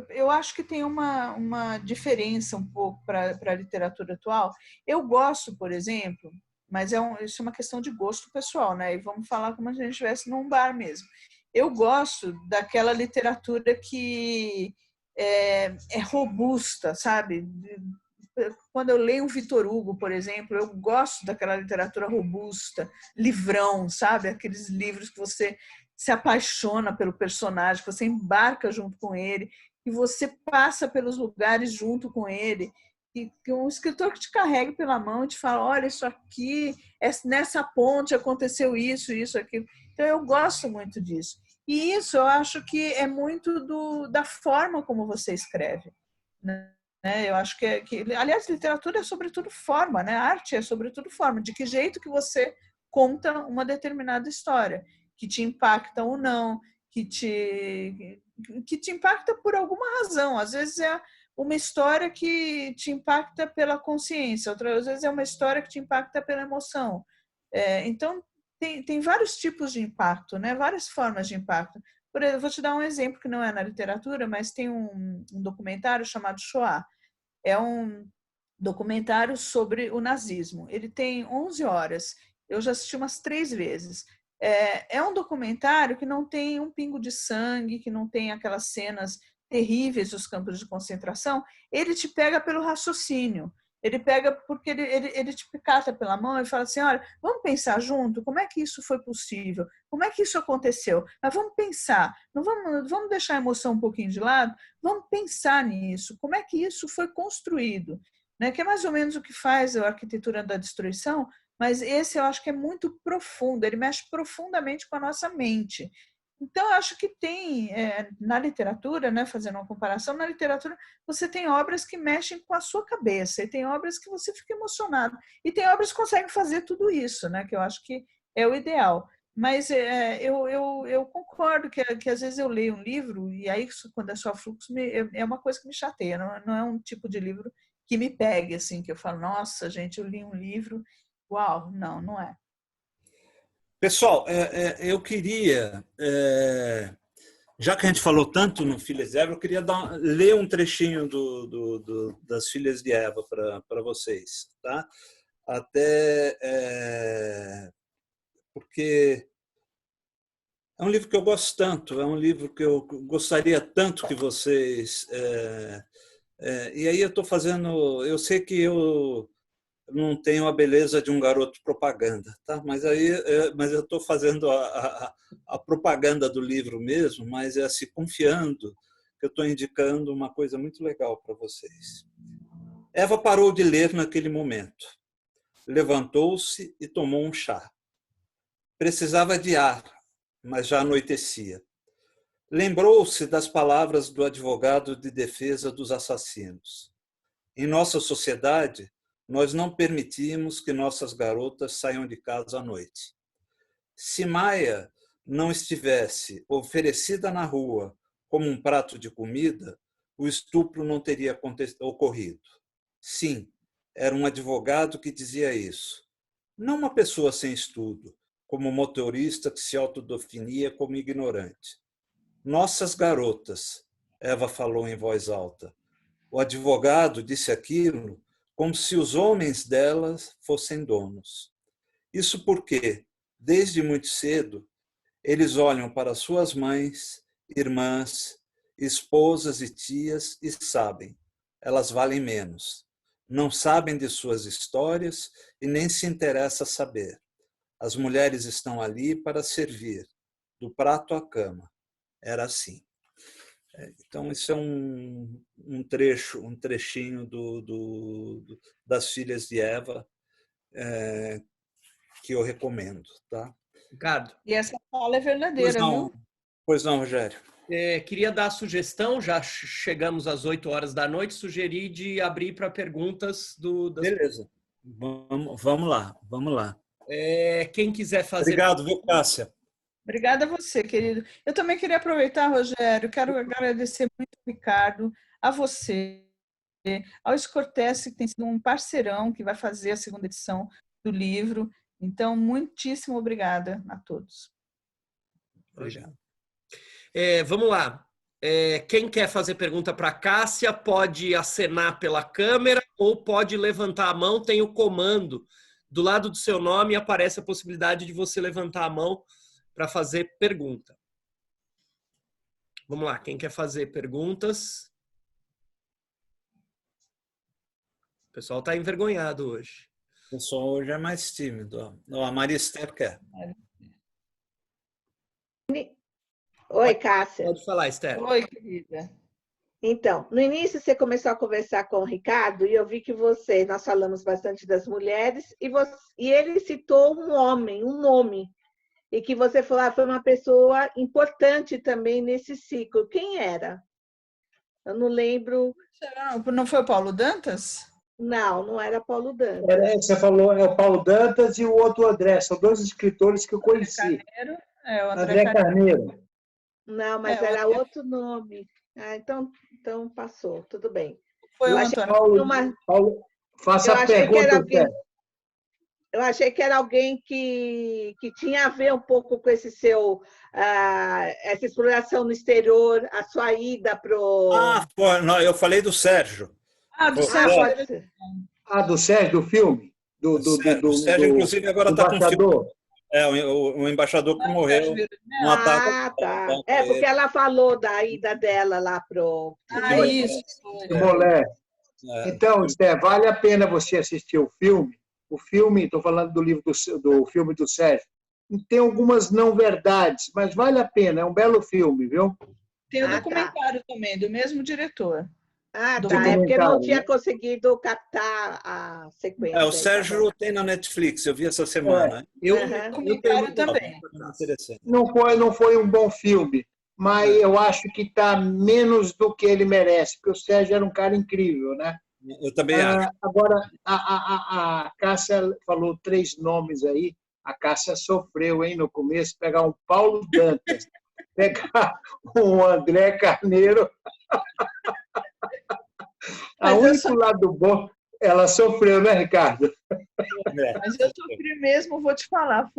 eu acho que tem uma diferença um pouco para a literatura atual. Eu gosto, por exemplo, mas isso é uma questão de gosto pessoal, né? E vamos falar como se a gente estivesse num bar mesmo. Eu gosto daquela literatura que é robusta, sabe? Quando eu leio um Vitor Hugo, por exemplo, eu gosto daquela literatura robusta, livrão, sabe? Aqueles livros que você se apaixona pelo personagem, que você embarca junto com ele, que você passa pelos lugares junto com ele, que um escritor que te carregue pela mão e te fala, olha, isso aqui, nessa ponte aconteceu isso, isso, aquilo. Então, eu gosto muito disso. E isso eu acho que é muito da forma como você escreve, né? Eu acho aliás, literatura é sobretudo forma, né? Arte é sobretudo forma. De que jeito que você conta uma determinada história, que te impacta ou não, que te impacta por alguma razão. Às vezes é uma história que te impacta pela consciência, outras vezes é uma história que te impacta pela emoção. Então, tem vários tipos de impacto, né? Várias formas de impacto. Por exemplo, vou te dar um exemplo que não é na literatura, mas tem um documentário chamado Shoah. É um documentário sobre o nazismo. Ele tem 11 horas. Eu já assisti umas 3 vezes. É um documentário que não tem um pingo de sangue, que não tem aquelas cenas terríveis dos campos de concentração. Ele te pega pelo raciocínio. Ele pega porque ele te cata pela mão e fala assim, olha, vamos pensar junto, como é que isso foi possível? Como é que isso aconteceu? Mas vamos pensar, não vamos deixar a emoção um pouquinho de lado, vamos pensar nisso, como é que isso foi construído? Né? Que é mais ou menos o que faz a arquitetura da destruição, mas esse eu acho que é muito profundo, ele mexe profundamente com a nossa mente. Então, eu acho que tem, na literatura, né, fazendo uma comparação, na literatura você tem obras que mexem com a sua cabeça, e tem obras que você fica emocionado, e tem obras que conseguem fazer tudo isso, né, que eu acho que é o ideal. Mas eu concordo que às vezes eu leio um livro, e aí quando é só fluxo, é uma coisa que me chateia, não é um tipo de livro que me pegue, assim, que eu falo, nossa, gente, eu li um livro, uau, não é. Pessoal, eu queria, já que a gente falou tanto no Filhas de Eva, eu queria ler um trechinho das Filhas de Eva para vocês, tá? Até porque é um livro que eu gosto tanto, é um livro que eu gostaria tanto que vocês E aí eu estou fazendo... Eu sei que eu não tenho a beleza de um garoto propaganda, tá? Mas eu estou fazendo a propaganda do livro mesmo, mas é assim, confiando que eu estou indicando uma coisa muito legal para vocês. Eva parou de ler naquele momento. Levantou-se e tomou um chá. Precisava de ar, mas já anoitecia. Lembrou-se das palavras do advogado de defesa dos assassinos. Em nossa sociedade, nós não permitimos que nossas garotas saiam de casa à noite. Se Maia não estivesse oferecida na rua como um prato de comida, o estupro não teria ocorrido. Sim, era um advogado que dizia isso. Não uma pessoa sem estudo, como motorista que se autodefinia como ignorante. Nossas garotas, Eva falou em voz alta. O advogado disse aquilo como se os homens delas fossem donos. Isso porque, desde muito cedo, eles olham para suas mães, irmãs, esposas e tias e sabem, elas valem menos. Não sabem de suas histórias e nem se interessa saber. As mulheres estão ali para servir, do prato à cama. Era assim. Então, isso é um trechinho das Filhas de Eva, que eu recomendo. Tá? Ricardo. E essa fala é verdadeira, viu? Pois não, Rogério. Queria dar a sugestão, já chegamos às 8 horas da noite, sugeri de abrir para perguntas Beleza. Vamos lá. Quem quiser fazer... Obrigado, viu, Cássia? Obrigada a você, querido. Eu também queria aproveitar, Rogério, quero agradecer muito ao Ricardo, a você, ao Scortese, que tem sido um parceirão, que vai fazer a segunda edição do livro. Então, muitíssimo obrigada a todos. Obrigado. Vamos lá. Quem quer fazer pergunta para a Cássia pode acenar pela câmera ou pode levantar a mão, tem o comando. Do lado do seu nome aparece a possibilidade de você levantar a mão para fazer pergunta. Vamos lá, quem quer fazer perguntas? O pessoal está envergonhado hoje. O pessoal hoje é mais tímido. A Maria Esther quer. Oi, Cássia. Pode falar, Esther. Oi, querida. Então, no início você começou a conversar com o Ricardo e eu vi que nós falamos bastante das mulheres e ele citou um homem, um nome, e que você falou foi uma pessoa importante também nesse ciclo. Quem era? Eu não lembro. Não foi o Paulo Dantas? Não era Paulo Dantas. Você falou, é o Paulo Dantas e o outro André. São dois escritores que eu conheci. O André Carneiro. Não, mas era outro nome. Então passou, tudo bem. Foi o Antônio. Paulo, faça a pergunta. Eu achei que era alguém que tinha a ver um pouco com esse essa exploração no exterior, a sua ida para o... Não, eu falei do Sérgio. Do Sérgio. Do Sérgio, do filme? O Sérgio, inclusive, agora está com o filme. O embaixador que morreu no ataque. Tá. Porque ela falou da ida dela lá para o... Isso. Timor-Leste. Então, Esther, vale a pena você assistir o filme. O filme, estou falando do livro do filme do Sérgio, tem algumas não verdades, mas vale a pena, é um belo filme, viu? Tem o documentário também, do mesmo diretor. É porque não tinha conseguido captar a sequência. O Sérgio tem na Netflix, eu vi essa semana. Eu tenho também. Não foi um bom filme, mas eu acho que está menos do que ele merece, porque o Sérgio era um cara incrível, né? Eu também acho. Agora, a Cássia falou 3 nomes aí. A Cássia sofreu, hein, no começo, pegar um Paulo Dantas, pegar um André Carneiro. O único lado bom, ela sofreu, né, Ricardo? Mas eu sofri mesmo, vou te falar,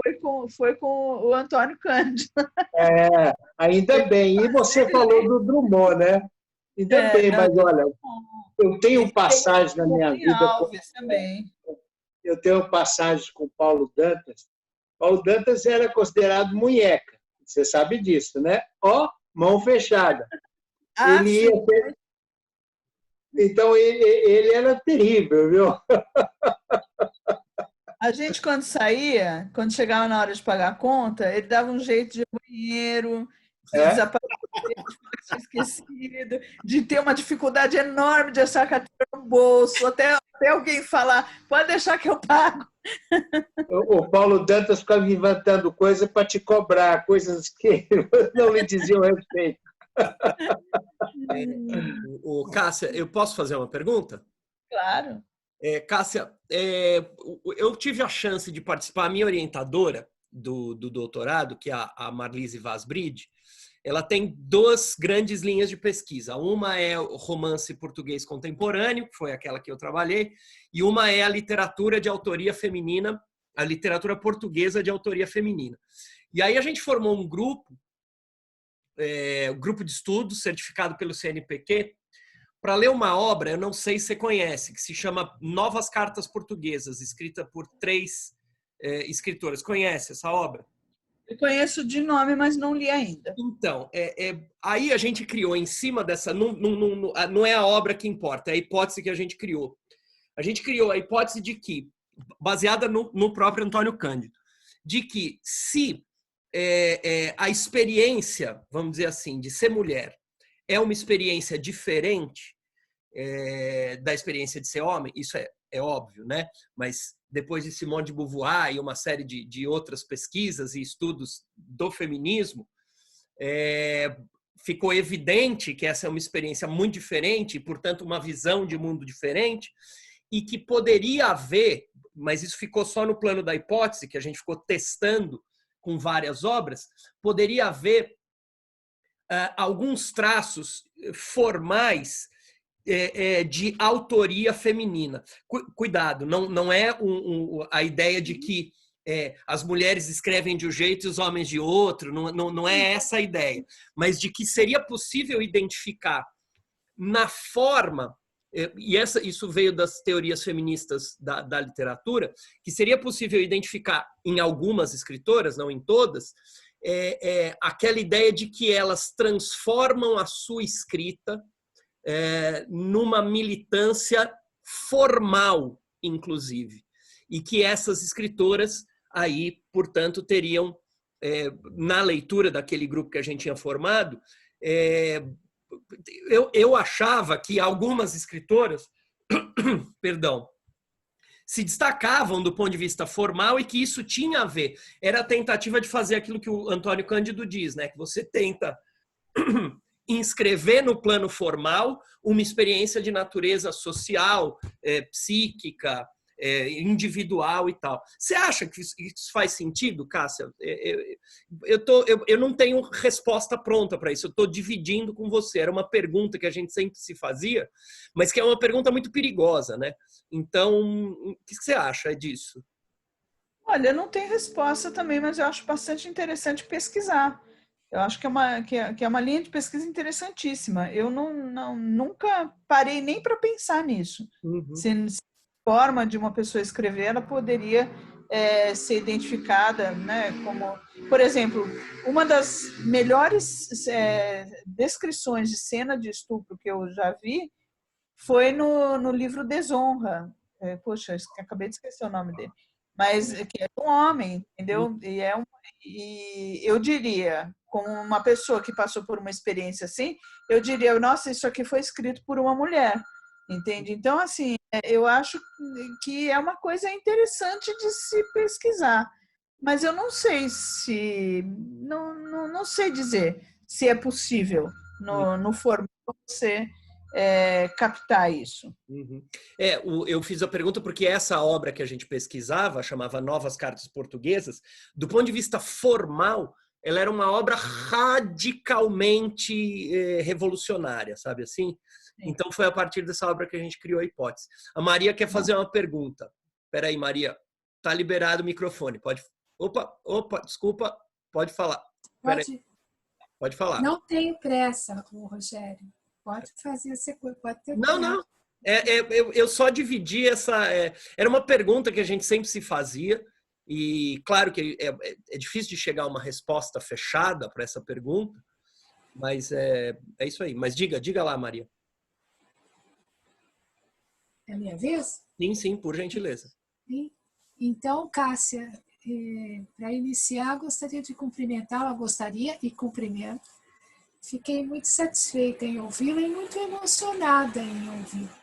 foi com o Antônio Cândido. Ainda bem. E você falou do Drummond, né? Ainda bem, mas olha, eu tenho passagens na minha vida. Eu tenho passagens com Paulo Dantas. Paulo Dantas era considerado munheca. Você sabe disso, né? Mão fechada. Então, ele era terrível, viu? A gente, quando saía, quando chegava na hora de pagar a conta, ele dava um jeito de ir ao banheiro, de É? desaparecer, de falar que tinha esquecido, de ter uma dificuldade enorme de achar a carteira no bolso, até alguém falar, pode deixar que eu pago. O Paulo Dantas ficava inventando coisas para te cobrar, coisas que não lhe diziam respeito. Cássia, eu posso fazer uma pergunta? Claro. Cássia, eu tive a chance de participar, a minha orientadora do doutorado, que é a Marlise Vaz Bride, ela tem duas grandes linhas de pesquisa. Uma é o romance português contemporâneo, que foi aquela que eu trabalhei, e uma é a literatura de autoria feminina, a literatura portuguesa de autoria feminina. E aí a gente formou um grupo de estudos certificado pelo CNPq, para ler uma obra, eu não sei se você conhece, que se chama Novas Cartas Portuguesas, escrita por 3 escritoras. Conhece essa obra? Eu conheço de nome, mas não li ainda. Então, aí a gente criou em cima dessa... Não é a obra que importa, é a hipótese que a gente criou. A gente criou a hipótese de que, baseada no próprio Antônio Cândido, de que se a experiência, vamos dizer assim, de ser mulher é uma experiência diferente da experiência de ser homem, isso é óbvio, né? Mas depois de Simone de Beauvoir e uma série de outras pesquisas e estudos do feminismo, ficou evidente que essa é uma experiência muito diferente e, portanto, uma visão de mundo diferente, e que poderia haver, mas isso ficou só no plano da hipótese, que a gente ficou testando com várias obras, poderia haver alguns traços formais de autoria feminina. Cuidado, não é a ideia de que as mulheres escrevem de um jeito e os homens de outro, não é essa a ideia, mas de que seria possível identificar na forma, e isso veio das teorias feministas da literatura, que seria possível identificar em algumas escritoras, não em todas, aquela ideia de que elas transformam a sua escrita numa militância formal, inclusive, e que essas escritoras aí, portanto, teriam, na leitura daquele grupo que a gente tinha formado, eu achava que algumas escritoras, perdão, se destacavam do ponto de vista formal e que isso tinha a ver. Era a tentativa de fazer aquilo que o Antônio Cândido diz, né? Que você tenta inscrever no plano formal uma experiência de natureza social, psíquica, individual e tal. Você acha que isso faz sentido, Cássia? Eu não tenho resposta pronta para isso, eu estou dividindo com você. Era uma pergunta que a gente sempre se fazia, mas que é uma pergunta muito perigosa, né? Então, o que você acha disso? Olha, eu não tenho resposta também, mas eu acho bastante interessante pesquisar. Eu acho que é uma linha de pesquisa interessantíssima. Eu nunca parei nem para pensar nisso. Uhum. Se a forma de uma pessoa escrever, ela poderia ser identificada, né, como, por exemplo, uma das melhores descrições de cena de estupro que eu já vi foi no livro Desonra. Poxa, acabei de esquecer o nome dele. Mas que é um homem, entendeu? E eu diria, como uma pessoa que passou por uma experiência assim, eu diria, nossa, isso aqui foi escrito por uma mulher, entende? Então, assim, eu acho que é uma coisa interessante de se pesquisar, mas eu não sei não sei dizer se é possível no formato você captar isso. Uhum. Eu fiz a pergunta porque essa obra que a gente pesquisava, chamava Novas Cartas Portuguesas, do ponto de vista formal, ela era uma obra radicalmente revolucionária, sabe assim? Sim. Então foi a partir dessa obra que a gente criou a hipótese. A Maria quer fazer uma pergunta. Espera aí, Maria. Tá liberado o microfone. Pode. Opa, desculpa. Pode falar. Pode falar. Não tenho pressa, Rogério. Pode fazer, você pode ter. Não. Eu só dividi essa. Era uma pergunta que a gente sempre se fazia, e claro que é difícil de chegar a uma resposta fechada para essa pergunta, mas é isso aí. Mas diga lá, Maria. É a minha vez? Sim, sim, por gentileza. Sim. Então, Cássia, para iniciar, gostaria de cumprimentá-la, gostaria e cumprimento. Fiquei muito satisfeita em ouvi-la e muito emocionada em ouvi-la.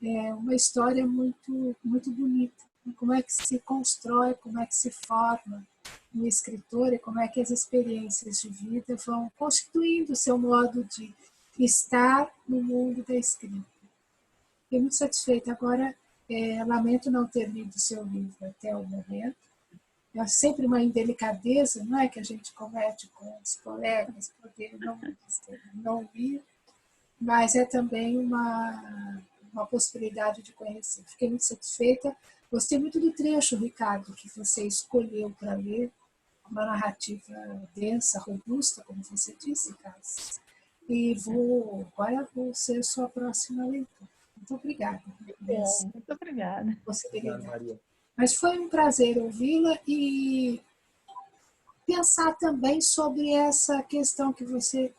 É uma história muito, muito bonita. Como é que se constrói, como é que se forma um escritor e como é que as experiências de vida vão constituindo o seu modo de estar no mundo da escrita. Fiquei muito satisfeita. Agora, lamento não ter lido o seu livro até o momento. É sempre uma indelicadeza, não é, que a gente comete com os colegas, poder não ler, mas é também uma possibilidade de conhecer. Fiquei muito satisfeita. Gostei muito do trecho, Ricardo, que você escolheu para ler, uma narrativa densa, robusta, como você disse, Cássio. E agora vou ser sua próxima leitura. Muito obrigada. Muito obrigada. Possibilidade. Maria. Mas foi um prazer ouvi-la e pensar também sobre essa questão que você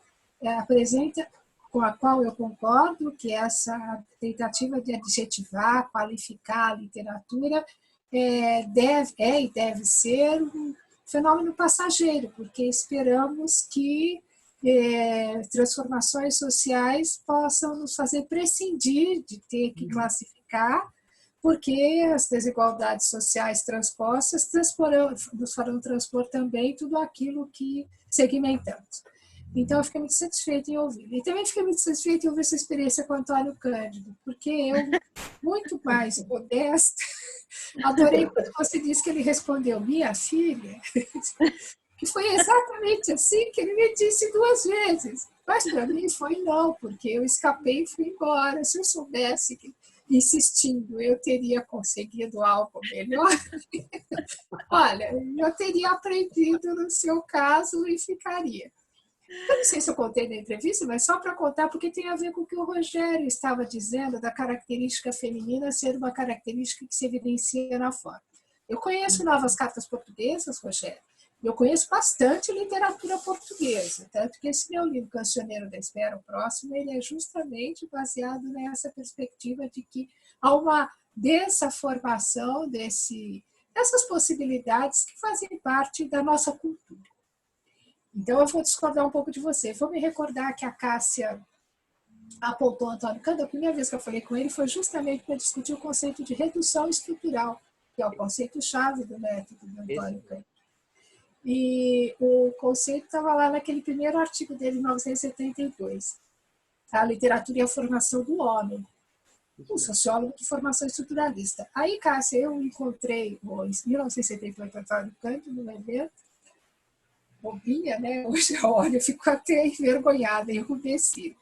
apresenta, com a qual eu concordo, que é essa tentativa de adjetivar, qualificar a literatura e deve ser um fenômeno passageiro, porque esperamos que transformações sociais possam nos fazer prescindir de ter que classificar, porque as desigualdades sociais transpostas nos farão transpor também tudo aquilo que segmentamos. Então, eu fiquei muito satisfeita em ouvir. E também fiquei muito satisfeita em ouvir essa experiência com o Antônio Cândido, porque eu, muito mais modesta, adorei quando você disse que ele respondeu, minha filha, que foi exatamente assim que ele me disse 2 vezes. Mas para mim foi não, porque eu escapei e fui embora. Se eu soubesse que, insistindo, eu teria conseguido algo melhor, olha, eu teria aprendido no seu caso e ficaria. Eu não sei se eu contei na entrevista, mas só para contar, porque tem a ver com o que o Rogério estava dizendo da característica feminina ser uma característica que se evidencia na forma. Eu conheço novas cartas portuguesas, Rogério. Eu conheço bastante literatura portuguesa, tanto que esse meu livro, Cancioneiro da Espera, o próximo, ele é justamente baseado nessa perspectiva de que há uma densa formação dessas possibilidades que fazem parte da nossa cultura. Então, eu vou discordar um pouco de você. Vou me recordar que a Cássia apontou Antônio Cândido. A primeira vez que eu falei com ele foi justamente para discutir o conceito de redução estrutural, que é o conceito-chave do método do Antônio Cândido. E o conceito estava lá naquele primeiro artigo dele, em 1972. A literatura e a formação do homem. Um sociólogo de formação estruturalista. Aí, Cássia, eu encontrei, em 1978, Antônio Cândido, num evento, bobinha, né? Hoje eu olho, eu fico até envergonhada, enrubescida.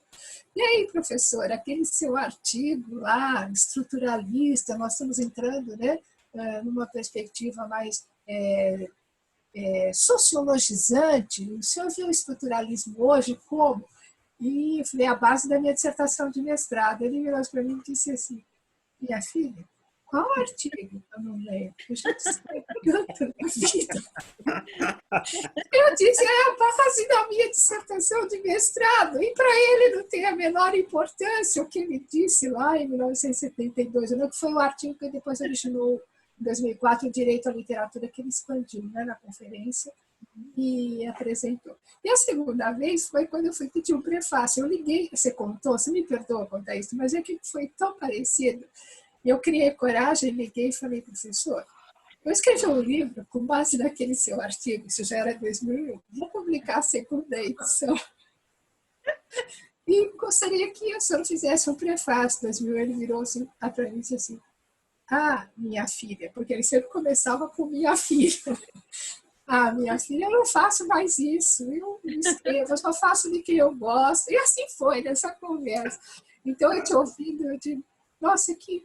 E aí, professor, aquele seu artigo lá, estruturalista, nós estamos entrando, né, numa perspectiva mais sociologizante. O senhor viu o estruturalismo hoje como? E eu falei, a base da minha dissertação de mestrado. Ele virou para mim e disse assim, minha filha, qual artigo? Eu não lembro. Eu já escrevi tanto na vida. Eu disse, é a base da minha dissertação de mestrado. E para ele não tem a menor importância o que ele disse lá em 1972. Eu lembro que foi o artigo que depois originou, em 2004, o Direito à Literatura, que ele expandiu, né, na conferência e apresentou. E a segunda vez foi quando eu fui pedir um prefácio. Eu liguei, você contou, você me perdoa contar isso, mas é que foi tão parecido. Eu criei coragem, liguei e falei, professor, eu escrevi um livro com base naquele seu artigo, isso já era 2001, vou publicar a segunda edição. E gostaria que o senhor fizesse um prefácio. Em 2001 ele virou assim, para mim e disse assim, ah, minha filha, porque ele sempre começava com minha filha. Ah, minha filha, eu não faço mais isso, eu escrevo, eu só faço de que eu gosto. E assim foi nessa conversa. Então, eu te ouvindo, eu digo, nossa, que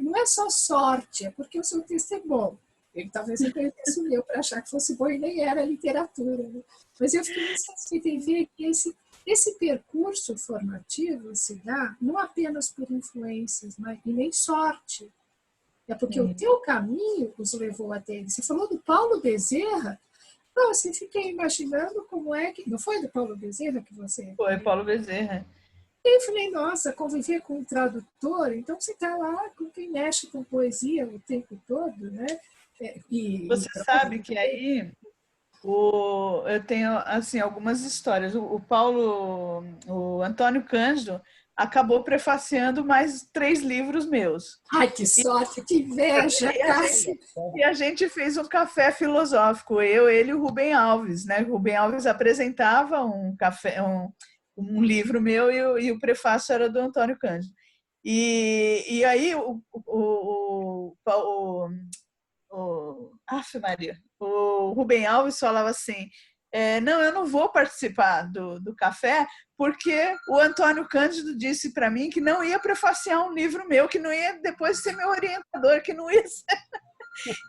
não é só sorte, é porque o seu texto é bom. Ele talvez reconhecesse o meu para achar que fosse bom e nem era literatura. Né? Mas eu fiquei muito satisfeita em ver que esse percurso formativo se dá não apenas por influências, mas, e nem sorte. É porque o teu caminho os levou até ele. Você falou do Paulo Bezerra. Não, assim, fiquei imaginando como é que... Não foi do Paulo Bezerra que você... Foi Paulo Bezerra. E eu falei, nossa, conviver com um tradutor, então você está lá com quem mexe com poesia o tempo todo, né? Você sabe que aí eu tenho assim algumas histórias. O Antônio Cândido acabou prefaciando mais 3 livros meus. Ai, que sorte, que inveja, Cássia! E a gente fez um café filosófico, eu, ele e o Rubem Alves, né? O Rubem Alves apresentava um livro meu e o prefácio era do Antônio Cândido. E aí Maria, o Rubem Alves falava assim, não, eu não vou participar do café porque o Antônio Cândido disse para mim que não ia prefaciar um livro meu, que não ia depois ser meu orientador, que não ia ser...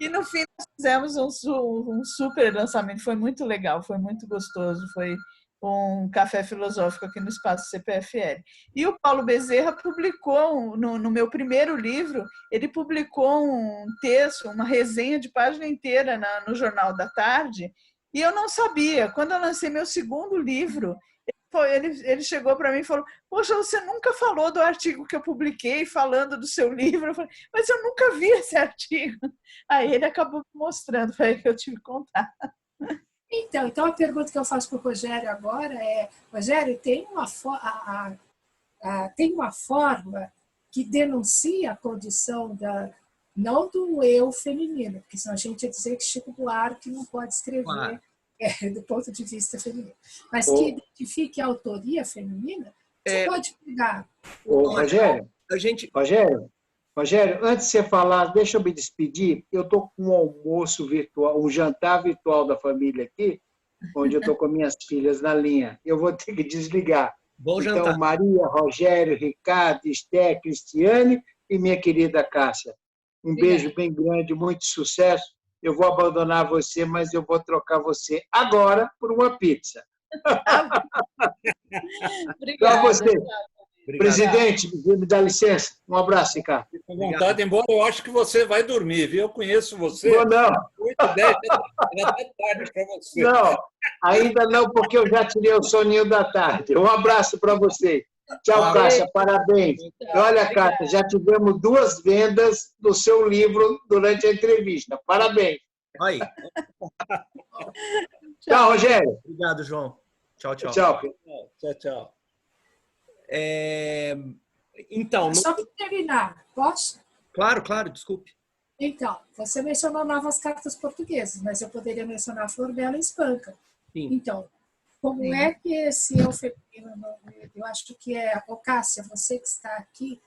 E no fim nós fizemos um super lançamento, foi muito legal, foi muito gostoso, foi um café filosófico aqui no Espaço CPFL. E o Paulo Bezerra publicou, no meu primeiro livro, ele publicou um texto, uma resenha de página inteira no Jornal da Tarde, e eu não sabia. Quando eu lancei meu segundo livro, ele chegou para mim e falou, poxa, você nunca falou do artigo que eu publiquei falando do seu livro. Eu falei, mas eu nunca vi esse artigo. Aí ele acabou me mostrando, foi aí que eu tive que contar. Então a pergunta que eu faço para o Rogério agora é, Rogério, tem uma forma que denuncia a condição não do eu feminino, porque senão a gente ia dizer que Chico Buarque não pode escrever do ponto de vista feminino, mas que identifique a autoria feminina. Você pode pegar... Rogério, antes de você falar, deixa eu me despedir. Eu estou com um almoço virtual, um jantar virtual da família aqui, onde eu estou com minhas filhas na linha. Eu vou ter que desligar. Bom então, jantar. Maria, Rogério, Ricardo, Esté, Cristiane e minha querida Cássia. Um beijo bem grande, muito sucesso. Eu vou abandonar você, mas eu vou trocar você agora por uma pizza. Para você. Obrigado. Presidente, me dá licença. Um abraço, Ricardo. Fique com vontade, embora eu acho que você vai dormir, viu? Eu conheço você. Não. 8h10, já está tarde para você. Não, ainda não, porque eu já tirei o soninho da tarde. Um abraço para você. Tchau, Cássia, parabéns. Olha, Cássia, já tivemos 2 vendas do seu livro durante a entrevista. Parabéns. Aí. Tchau, Rogério. Obrigado, João. Tchau. Tchau. Então, só para terminar, posso? Claro, desculpe. Então, você mencionou novas cartas portuguesas, mas eu poderia mencionar a Flor Bela e Espanca. Sim. Então, como é que esse eu feminino, eu acho que Cássia, você que está aqui,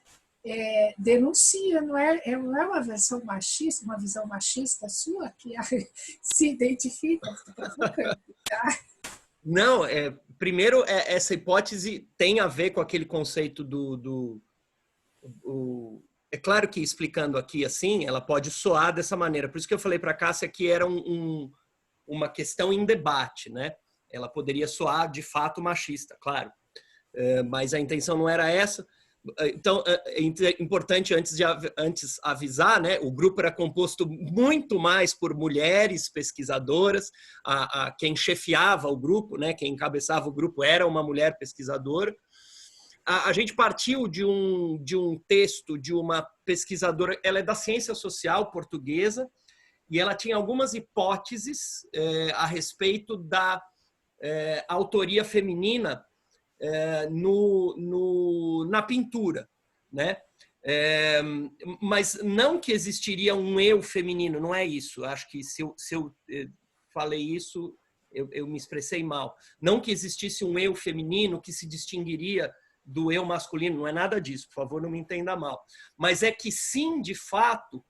denuncia, não é uma visão machista sua que se identifica? Tá? Não, primeiro, essa hipótese tem a ver com aquele conceito é claro que explicando aqui assim, ela pode soar dessa maneira. Por isso que eu falei para a Cássia que era uma questão em debate, né? Ela poderia soar de fato machista, claro. Mas a intenção não era essa. Então, é importante antes avisar, né? O grupo era composto muito mais por mulheres pesquisadoras. Quem chefiava o grupo, né? Quem encabeçava o grupo era uma mulher pesquisadora. A gente partiu de um texto de uma pesquisadora, ela é da ciência social portuguesa, e ela tinha algumas hipóteses a respeito da autoria feminina na pintura, né? Mas não que existiria um eu feminino, não é isso. Acho que se eu falei isso, eu me expressei mal. Não que existisse um eu feminino que se distinguiria do eu masculino, não é nada disso, por favor, não me entenda mal. Mas é que sim, de fato,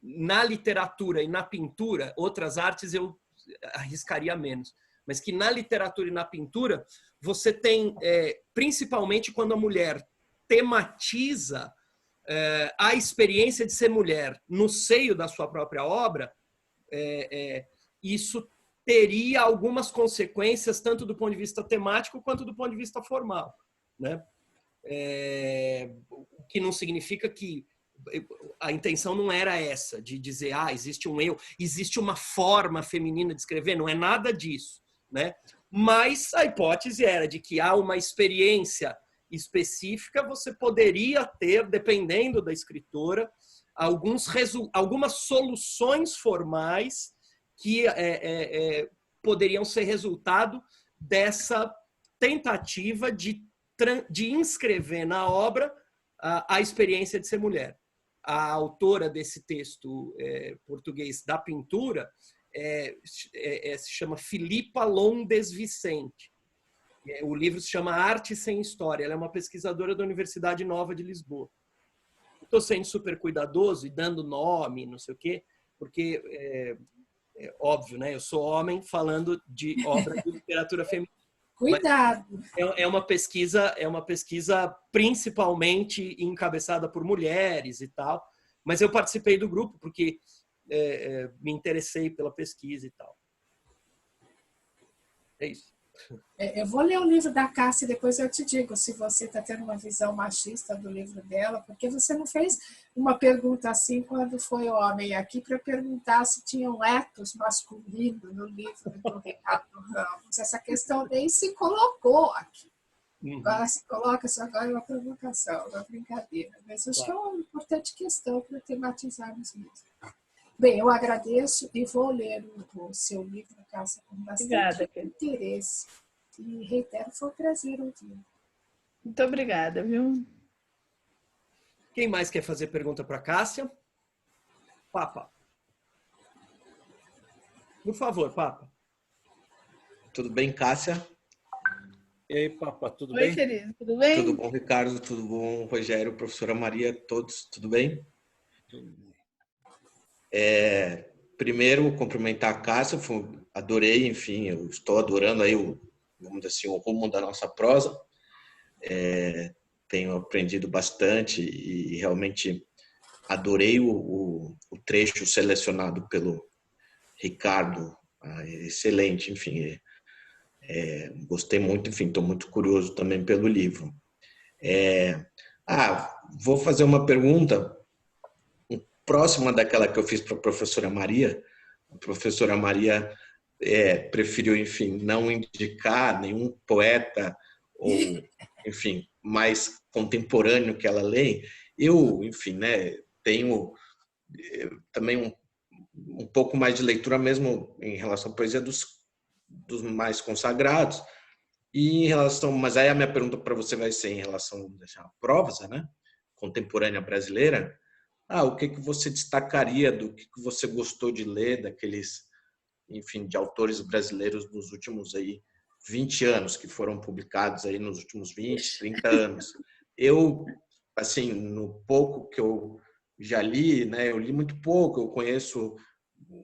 na literatura e na pintura, outras artes eu arriscaria menos, mas que na literatura e na pintura você tem, principalmente quando a mulher tematiza a experiência de ser mulher no seio da sua própria obra, isso teria algumas consequências tanto do ponto de vista temático quanto do ponto de vista formal, né? O que não significa que a intenção não era essa, de dizer, existe um eu, existe uma forma feminina de escrever, não é nada disso, né? Mas a hipótese era de que há uma experiência específica, você poderia ter, dependendo da escritora, algumas soluções formais que poderiam ser resultado dessa tentativa de inscrever na obra a experiência de ser mulher. A autora desse texto português da pintura se chama Filipa Londes Vicente. O livro se chama Arte Sem História. Ela é uma pesquisadora da Universidade Nova de Lisboa. Estou sendo super cuidadoso e dando nome, não sei o quê, porque é óbvio, né? Eu sou homem falando de obra de literatura feminina. Cuidado. É uma pesquisa principalmente encabeçada por mulheres e tal, mas eu participei do grupo porque me interessei pela pesquisa e tal. É isso. Eu vou ler o livro da Cássia e depois eu te digo se você está tendo uma visão machista do livro dela, porque você não fez uma pergunta assim quando foi homem aqui para perguntar se tinha um ethos masculino no livro do Ricardo Ramos. Essa questão nem se colocou aqui. Agora se coloca, só agora é uma provocação, uma brincadeira. Mas acho que é uma importante questão para tematizarmos isso. Bem, eu agradeço e vou ler o seu livro, Cássia, com bastante interesse. E reitero, foi um prazer ouvir. Muito obrigada, viu? Quem mais quer fazer pergunta para a Cássia? Papa. Por favor, Papa. Tudo bem, Cássia? E aí, Papa, tudo Oi, bem? querido, tudo bem? Tudo bom, Ricardo? Tudo bom, Rogério, professora Maria, todos, tudo bem? Primeiro, cumprimentar a Cássia, adorei, enfim, eu estou adorando aí vamos dizer assim, o rumo da nossa prosa. Tenho aprendido bastante e realmente adorei o trecho selecionado pelo Ricardo, excelente, enfim, gostei muito, enfim, estou muito curioso também pelo livro. Vou fazer uma pergunta próxima daquela que eu fiz para a professora Maria. A professora Maria preferiu, enfim, não indicar nenhum poeta ou, enfim, mais contemporâneo que ela lê. Eu, enfim, né, tenho também um pouco mais de leitura mesmo em relação à poesia dos mais consagrados. E em relação, mas aí a minha pergunta para você vai ser em relação à prosa, né, contemporânea brasileira. O que você destacaria do que você gostou de ler daqueles, enfim, de autores brasileiros nos últimos aí 20 anos, que foram publicados aí nos últimos 20, 30 anos? Eu, assim, no pouco que eu já li, né, eu li muito pouco, eu conheço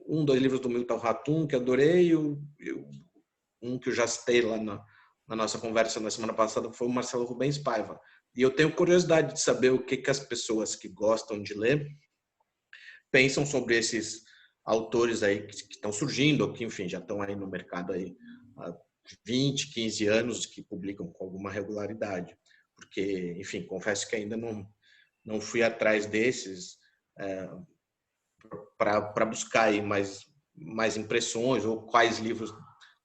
2 livros do Milton Ratum, que adorei, um que eu já citei lá na nossa conversa na semana passada foi o Marcelo Rubens Paiva. E eu tenho curiosidade de saber o que as pessoas que gostam de ler pensam sobre esses autores aí que estão surgindo, ou que, enfim, já estão aí no mercado aí há 20, 15 anos, que publicam com alguma regularidade. Porque, enfim, confesso que ainda não fui atrás desses para buscar aí mais impressões, ou quais livros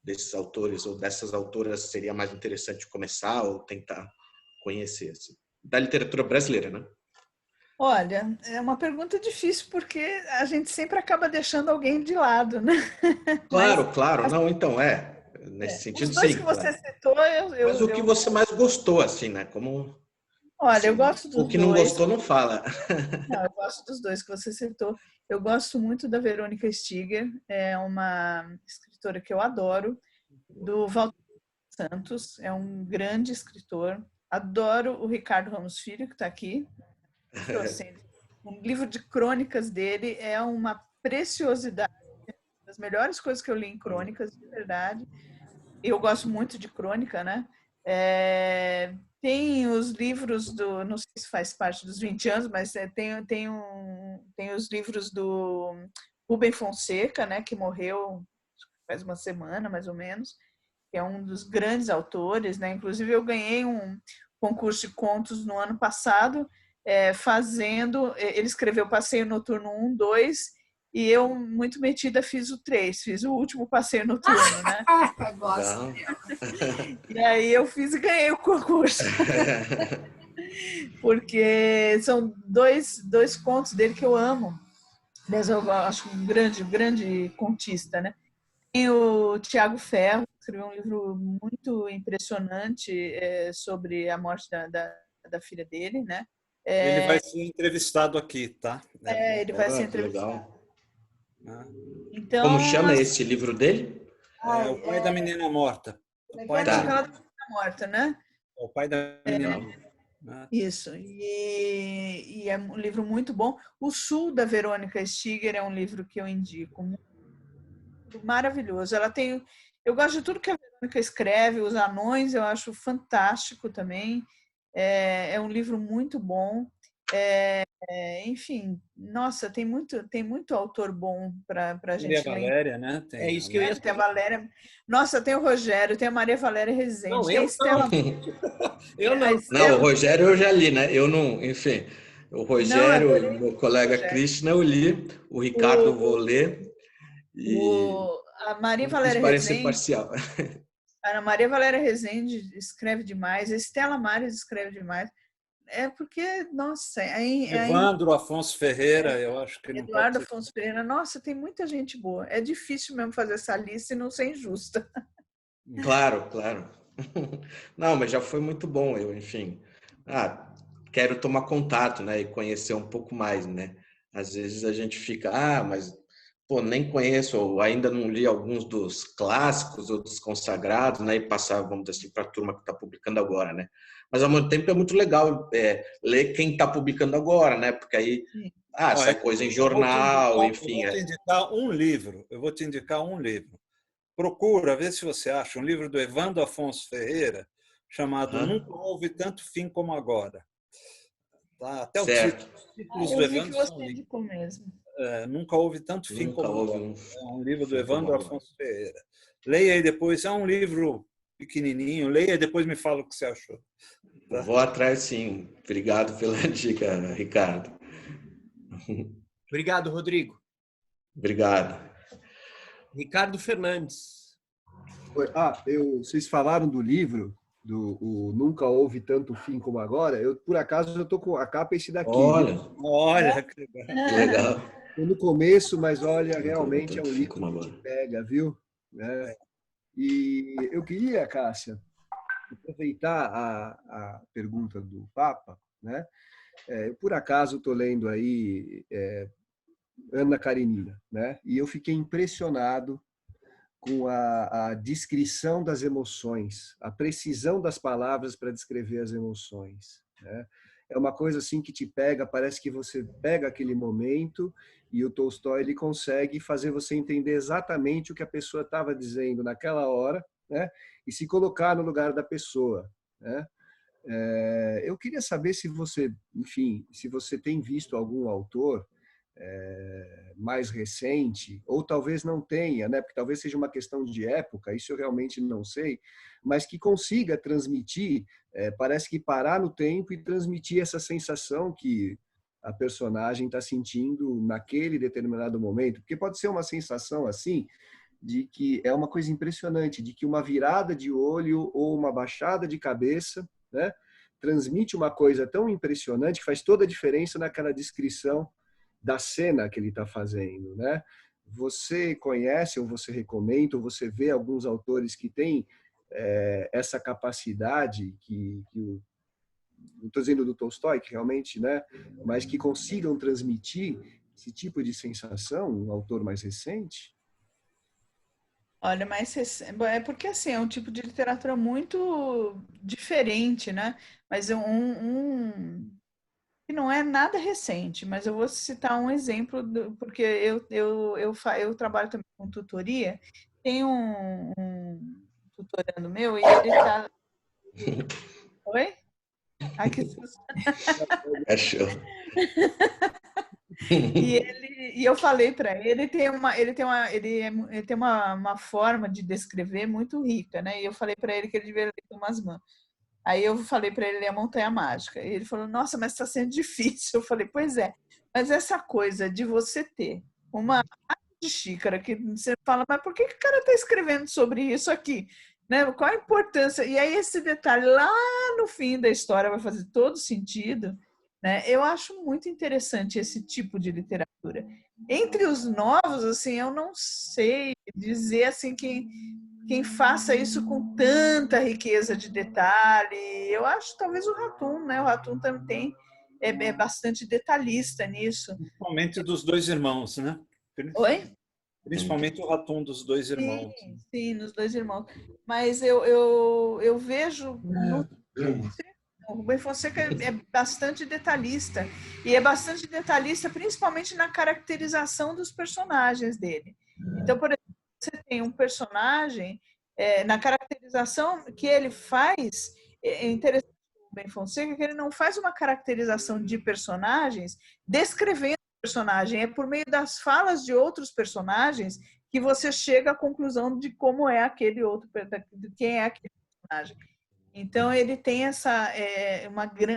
desses autores ou dessas autoras seria mais interessante começar ou tentar conhecer, assim, da literatura brasileira, né? Olha, é uma pergunta difícil porque a gente sempre acaba deixando alguém de lado, né? Claro, claro. Não, então, nesse sentido, os dois sim. que você Claro. citou, Mas o que você mais gostou, assim, né? Como, olha, assim, eu gosto dos dois. O que não gostou, não fala. Não, eu gosto dos dois que você citou. Eu gosto muito da Verônica Stiger, é uma escritora que eu adoro, do Walter Santos, é um grande escritor. Adoro o Ricardo Ramos Filho, que está aqui. Um livro de crônicas dele é uma preciosidade, das melhores coisas que eu li em crônicas, de verdade. Eu gosto muito de crônica, né? Tem os livros do, não sei se faz parte dos 20 anos, mas tem os livros do Rubem Fonseca, né? Que morreu faz uma semana, mais ou menos, que é um dos grandes autores, né? Inclusive eu ganhei um concurso de contos no ano passado, ele escreveu Passeio Noturno 1, 2 E eu, muito metida, fiz o 3, fiz o último passeio noturno, né? Gosto. E aí eu fiz e ganhei o concurso. Porque são dois contos dele que eu amo. Mas eu acho um grande contista, né? Tem o Tiago Ferro, que escreveu um livro muito impressionante sobre a morte da filha dele, né? Ele vai ser entrevistado aqui, tá? Ele vai ser Que entrevistado. legal. Então, Como chama esse livro dele? O pai da menina morta. O pai da da menina morta, né? O pai da menina morta. Isso. E é um livro muito bom. O Sul, da Verônica Stiger, é um livro que eu indico. Maravilhoso. Eu gosto de tudo que a Verônica escreve, Os Anões, eu acho fantástico também. É um livro muito bom. Enfim, nossa, tem muito autor bom para a gente ler. Valéria, né? É isso que eu ia Tem a Valéria. Nossa, tem o Rogério, tem a Maria Valéria Rezende, Não, tem a Estela. Eu não. Não, o Rogério eu já li, né? Eu não, enfim. O Rogério, meu colega Krishna, eu li. O Ricardo eu vou ler. A Maria Valéria Parece Rezende. parcial. A Maria Valéria Rezende escreve demais, a Estela Maris escreve demais. É porque, nossa... Evandro Afonso Ferreira, eu acho que não Eduardo pode ser. Afonso Ferreira, nossa, tem muita gente boa. É difícil mesmo fazer essa lista e não ser injusta. Claro. Não, mas já foi muito bom. Eu, enfim, quero tomar contato, né, e conhecer um pouco mais, né? Às vezes a gente fica, mas pô, nem conheço, ou ainda não li alguns dos clássicos ou dos consagrados, né, e passar, vamos dizer assim, para a turma que está publicando agora, né? Mas ao mesmo tempo é muito legal ler quem está publicando agora, né? Porque aí sai coisa em jornal, enfim. Eu vou te indicar um livro. Procura, vê se você acha um livro do Evandro Afonso Ferreira chamado Nunca Houve Tanto Fim Como Agora. Tá? Até certo. os títulos do Evandro são mesmo. Nunca Houve Tanto Fim Como Agora. É um livro do Evandro Afonso Ferreira. Leia aí depois, é um livro pequenininho, leia e depois me fala o que você achou. Tá? Vou atrás, sim. Obrigado pela dica, Ricardo. Obrigado, Rodrigo. Obrigado. Ricardo Fernandes. Vocês falaram do livro, o Nunca Houve Tanto Fim Como Agora. Por acaso, eu estou com a capa esse daqui. Olha, que legal. Estou no começo, mas olha, realmente é um livro que pega, viu? Né? E eu queria, Cássia, aproveitar a pergunta do Papa, né? Por acaso estou lendo aí Ana Karenina, né? E eu fiquei impressionado com a descrição das emoções, a precisão das palavras para descrever as emoções, né? É uma coisa assim que te pega, parece que você pega aquele momento e o Tolstói ele consegue fazer você entender exatamente o que a pessoa estava dizendo naquela hora, né? E se colocar no lugar da pessoa, né? Eu queria saber se você, enfim, se você tem visto algum autor mais recente, ou talvez não tenha, né? Porque talvez seja uma questão de época, isso eu realmente não sei, mas que consiga transmitir, parece que parar no tempo e transmitir essa sensação que a personagem está sentindo naquele determinado momento, porque pode ser uma sensação assim, de que é uma coisa impressionante, de que uma virada de olho ou uma baixada de cabeça, né, transmite uma coisa tão impressionante que faz toda a diferença naquela descrição da cena que ele está fazendo, né? Você conhece ou você recomenda ou você vê alguns autores que têm essa capacidade que não estou dizendo do Tolstói, que realmente, né? Mas que consigam transmitir esse tipo de sensação, um autor mais recente? Olha, mas é porque assim, é um tipo de literatura muito diferente, né? Mas que não é nada recente, mas eu vou citar um exemplo, porque eu trabalho também com tutoria, tem um tutorando meu e ele está... Oi? Ai, que susto. Achou. E eu falei para ele, ele tem uma forma de descrever muito rica, né? E eu falei para ele que ele devia ler Thomas Mann. Aí eu falei para ele ler A Montanha Mágica. E ele falou, nossa, mas está sendo difícil. Eu falei, pois é. Mas essa coisa de você ter uma de xícara, que você fala, mas por que o cara está escrevendo sobre isso aqui? Né? Qual a importância? E aí esse detalhe lá no fim da história vai fazer todo sentido, né? Eu acho muito interessante esse tipo de literatura. Entre os novos, assim, eu não sei dizer assim quem faça isso com tanta riqueza de detalhe. Eu acho talvez o Ratum, né? O Ratum também é bastante detalhista nisso. Principalmente dos dois irmãos, né? Oi? Principalmente o Ratum dos dois irmãos. Sim, nos dois irmãos. Mas eu vejo no o Rubem Fonseca é bastante detalhista. E é bastante detalhista principalmente na caracterização dos personagens dele. Então, por exemplo, você tem um personagem, na caracterização que ele faz, é interessante o Rubem Fonseca que ele não faz uma caracterização de personagens descrevendo o personagem, é por meio das falas de outros personagens que você chega à conclusão de como é aquele outro, de quem é aquele personagem. Então, ele tem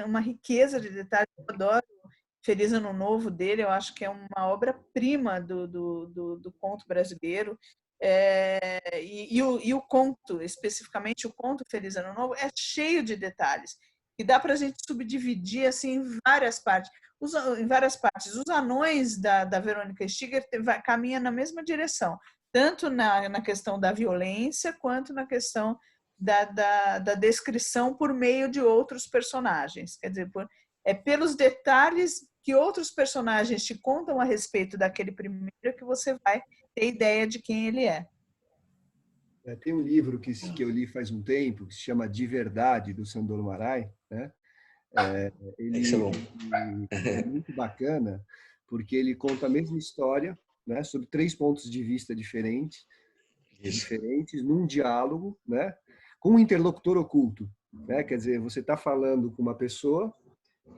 uma riqueza de detalhes. Eu adoro Feliz Ano Novo dele, eu acho que é uma obra-prima do conto brasileiro. E o conto, especificamente o conto Feliz Ano Novo, é cheio de detalhes. E dá para a gente subdividir assim, em várias partes. Os anões da Verônica Stiger caminham na mesma direção, tanto na questão da violência, quanto na questão da descrição por meio de outros personagens. Quer dizer, pelos detalhes que outros personagens te contam a respeito daquele primeiro que você vai ter ideia de quem ele é. Tem um livro que eu li faz um tempo, que se chama De Verdade, do Sandor Maray, né? Ele é muito bacana, porque ele conta a mesma história, né, sob 3 pontos de vista diferentes, num diálogo, né, com um interlocutor oculto, né? Quer dizer, você está falando com uma pessoa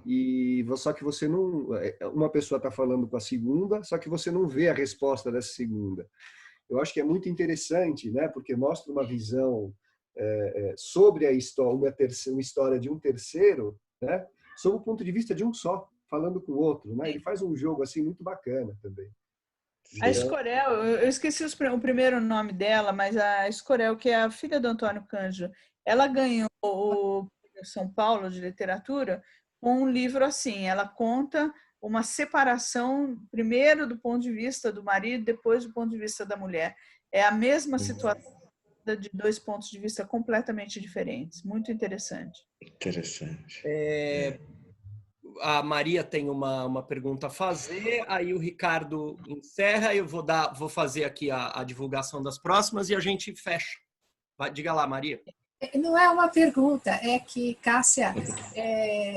e só que você não, uma pessoa está falando com a segunda, só que você não vê a resposta dessa segunda. Eu acho que é muito interessante, né? Porque mostra uma visão sobre a história, uma história de um terceiro, né? Sob o ponto de vista de um só, falando com o outro, né? Ele faz um jogo assim muito bacana também. A Escorel, eu esqueci o primeiro nome dela, mas a Escorel, que é a filha do Antônio Cândido, ela ganhou o São Paulo de literatura com um livro assim. Ela conta uma separação, primeiro do ponto de vista do marido, depois do ponto de vista da mulher. É a mesma situação de 2 pontos de vista completamente diferentes. Muito interessante. Interessante. A Maria tem uma pergunta a fazer, aí o Ricardo encerra, eu vou fazer aqui a divulgação das próximas e a gente fecha. Diga lá, Maria. Não é uma pergunta, é que, Cássia,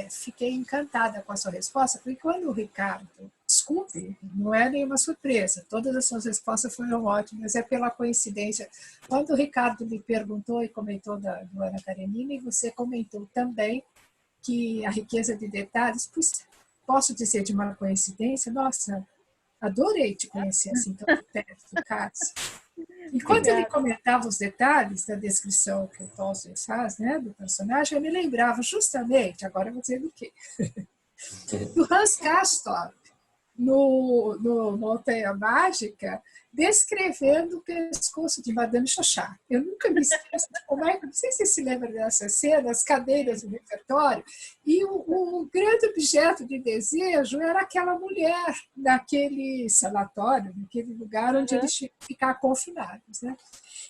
fiquei encantada com a sua resposta, porque quando o Ricardo, desculpe, não é nenhuma surpresa, todas as suas respostas foram ótimas, é pela coincidência. Quando o Ricardo me perguntou e comentou do Ana Karenina, e você comentou também que a riqueza de detalhes, pois, posso dizer de uma coincidência, nossa, adorei te conhecer assim tão perto, Cássia. Enquanto ele comentava os detalhes da descrição que o Tolstói faz, né, do personagem, eu me lembrava justamente, agora eu vou dizer do quê? Do Hans Castorp, no Montanha Mágica, descrevendo o pescoço de Madame Chauchat. Eu nunca me esqueço de como é que, não sei se você se lembra dessa cena, as cadeiras do refeitório, e o grande objeto de desejo era aquela mulher naquele sanatório, naquele lugar onde eles tinham que ficar confinados, né?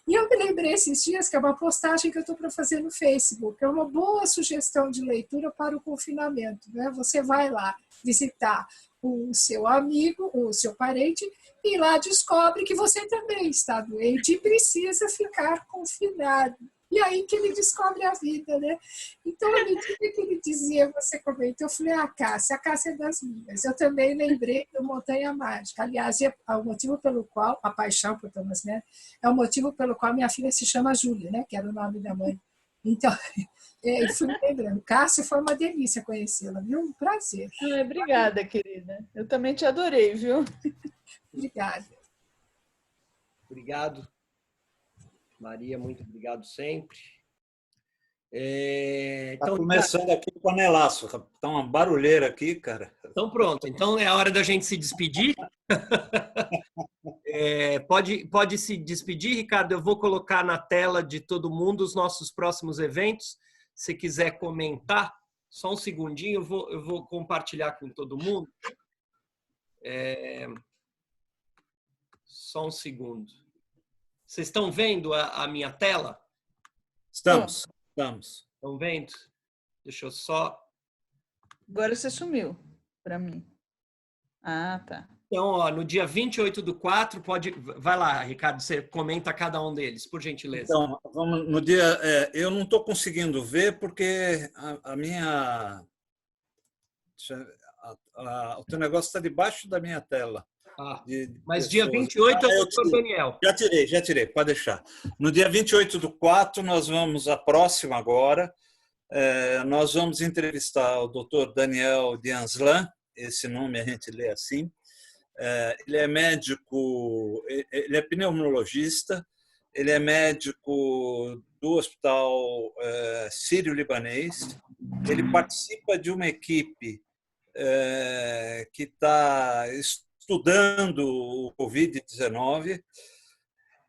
E eu me lembrei esses dias que é uma postagem que eu estou para fazer no Facebook, é uma boa sugestão de leitura para o confinamento, né? Você vai lá visitar o seu amigo, o seu parente, e lá descobre que você também está doente e precisa ficar confinado. E aí que ele descobre a vida, né? Então, à medida que ele dizia, você comentou, eu falei, a Cássia é das minhas. Eu também lembrei do Montanha Mágica. Aliás, é o motivo pelo qual, a paixão por Thomas Mann, é o motivo pelo qual minha filha se chama Júlia, né? Que era o nome da mãe. Então, eu fui me lembrando. Cássia, foi uma delícia conhecê-la, viu? Um prazer. Obrigada, querida. Eu também te adorei, viu? Obrigada. Obrigado. Maria, muito obrigado sempre. Então, começando aqui o panelaço. Tá uma barulheira aqui, cara. Então pronto. Então é a hora da gente se despedir. Pode se despedir, Ricardo. Eu vou colocar na tela de todo mundo os nossos próximos eventos. Se quiser comentar, só um segundinho, eu vou compartilhar com todo mundo. Só um segundo. Vocês estão vendo a minha tela? Estamos. Estão vendo? Deixa eu só... Agora você sumiu para mim. Ah, tá. Então, ó, no dia 28/4, vai lá, Ricardo, você comenta cada um deles, por gentileza. Então, vamos no dia... eu não estou conseguindo ver porque a minha... o teu negócio está debaixo da minha tela. Mas dia 28 é o Dr. Daniel. Já tirei, pode deixar. No dia 28/4, nós vamos, a próxima agora, nós vamos entrevistar o Dr. Daniel Dianslan, esse nome a gente lê assim. Ele é médico, ele é pneumologista, ele é médico do Hospital Sírio-Libanês. Ele participa de uma equipe que está estudando o Covid-19.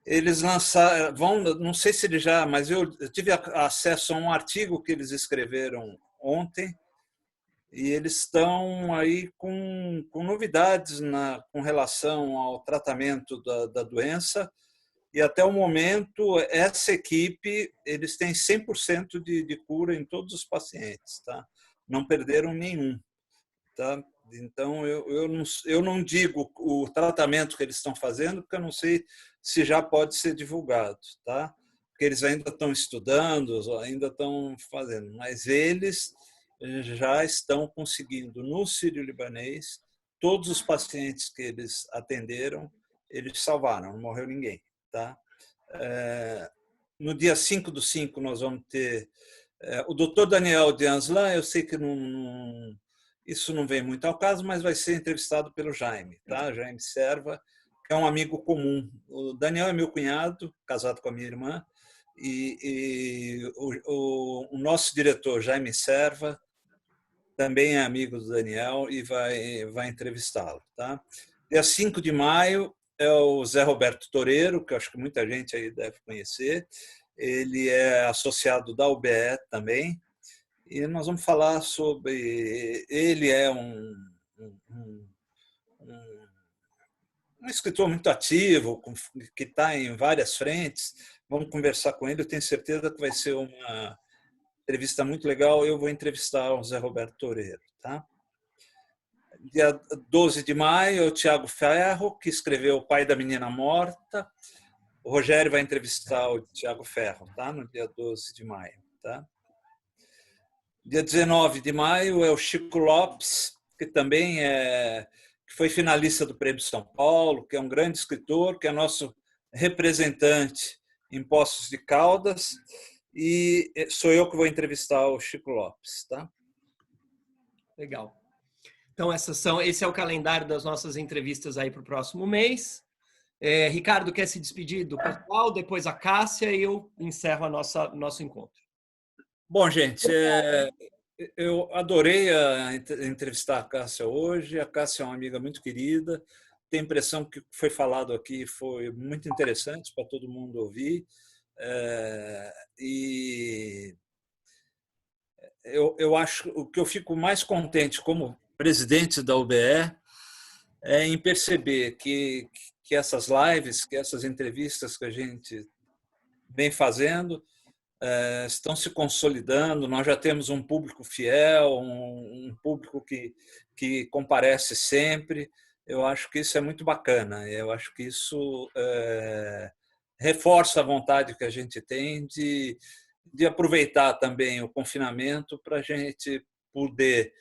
Eles lançaram, não sei se ele já, mas eu tive acesso a um artigo que eles escreveram ontem, e eles estão aí com novidades com relação ao tratamento da doença, e até o momento, essa equipe, eles têm 100% de cura em todos os pacientes, tá? Não perderam nenhum, tá? Então, eu não digo o tratamento que eles estão fazendo, porque eu não sei se já pode ser divulgado, tá? Porque eles ainda estão estudando, ainda estão fazendo, mas eles já estão conseguindo, no Sírio-Libanês, todos os pacientes que eles atenderam, eles salvaram, não morreu ninguém, tá? No dia 5/5, nós vamos ter o Dr. Daniel Dianslan. Eu sei que isso não vem muito ao caso, mas vai ser entrevistado pelo Jaime, tá? Jaime Serva, que é um amigo comum. O Daniel é meu cunhado, casado com a minha irmã, e o nosso diretor, Jaime Serva, também é amigo do Daniel e vai entrevistá-lo, tá? Dia 5 de maio é o Zé Roberto Toreiro, que eu acho que muita gente aí deve conhecer. Ele é associado da UBE também, e nós vamos falar sobre... Ele é um escritor muito ativo, que está em várias frentes. Vamos conversar com ele, eu tenho certeza que vai ser uma entrevista muito legal. Eu vou entrevistar o Zé Roberto Toreiro, tá? Dia 12 de maio, é o Tiago Ferro, que escreveu O Pai da Menina Morta. O Rogério vai entrevistar o Tiago Ferro, tá? No dia 12 de maio, tá? Dia 19 de maio é o Chico Lopes, que também que foi finalista do Prêmio São Paulo, que é um grande escritor, que é nosso representante em Poços de Caldas, e sou eu que vou entrevistar o Chico Lopes, tá? Legal. Então, esse é o calendário das nossas entrevistas aí para o próximo mês. Ricardo, quer se despedir do pessoal? Depois a Cássia, e eu encerro nosso encontro. Bom, gente, eu adorei entrevistar a Cássia hoje. A Cássia é uma amiga muito querida. Tenho a impressão que o que foi falado aqui foi muito interessante para todo mundo ouvir. E eu acho o que eu fico mais contente como presidente da UBE é em perceber que essas lives, que essas entrevistas que a gente vem fazendo estão se consolidando. Nós já temos um público fiel, um público que comparece sempre. Eu acho que isso é muito bacana. Eu acho que isso reforça a vontade que a gente tem de aproveitar também o confinamento para a gente poder,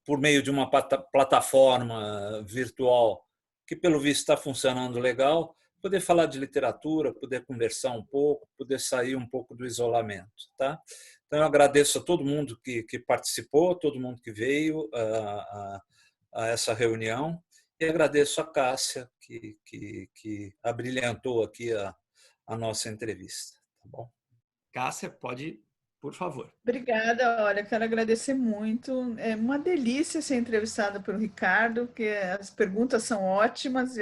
por meio de uma plataforma virtual que, pelo visto, está funcionando legal, poder falar de literatura, poder conversar um pouco, poder sair um pouco do isolamento, tá? Então, eu agradeço a todo mundo que participou, todo mundo que veio a essa reunião, e agradeço a Cássia, que abrilhantou aqui a nossa entrevista. Tá bom? Cássia, pode por favor. Obrigada, olha, quero agradecer muito. É uma delícia ser entrevistada pelo Ricardo, porque as perguntas são ótimas e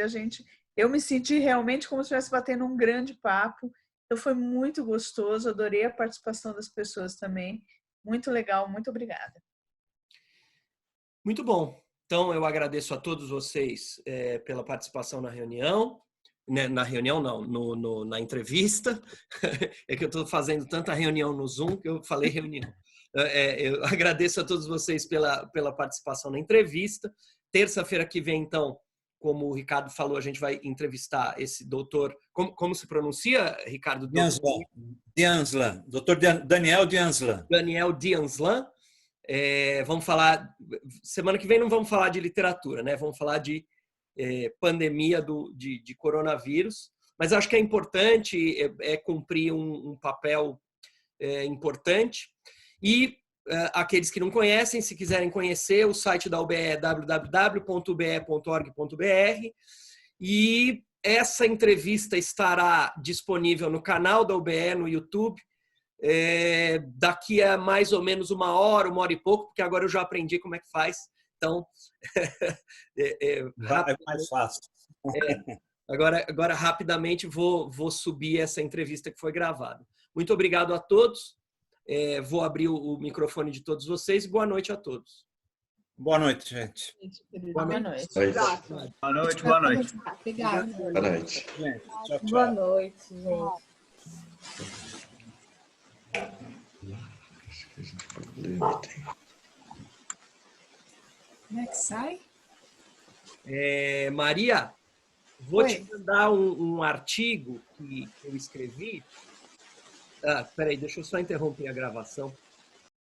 eu me senti realmente como se estivesse batendo um grande papo. Então foi muito gostoso, adorei a participação das pessoas também. Muito legal, muito obrigada. Muito bom. Então, eu agradeço a todos vocês pela participação na reunião. Na reunião, não, na entrevista. É que eu estou fazendo tanta reunião no Zoom que eu falei reunião. Eu agradeço a todos vocês pela participação na entrevista. Terça-feira que vem, então, como o Ricardo falou, a gente vai entrevistar esse doutor... Como se pronuncia, Ricardo? Dianslan. Doutor Daniel Dianslan. Daniel Dianslan. Vamos falar... Semana que vem não vamos falar de literatura, né? Vamos falar de pandemia de coronavírus. Mas acho que é importante cumprir um papel importante. E aqueles que não conhecem, se quiserem conhecer, o site da UBE é www.ube.org.br e essa entrevista estará disponível no canal da UBE, no YouTube, daqui a mais ou menos uma hora e pouco, porque agora eu já aprendi como é que faz. Então, é mais fácil. Agora rapidamente, vou subir essa entrevista que foi gravada. Muito obrigado a todos. Vou abrir o microfone de todos vocês. Boa noite a todos. Boa noite, gente. Boa noite. Boa noite, boa noite. Obrigada. Boa noite. Tchau, tchau. Boa noite, gente. Como é que sai? Maria, vou Oi. te mandar um artigo que eu escrevi. Peraí, deixa eu só interromper a gravação.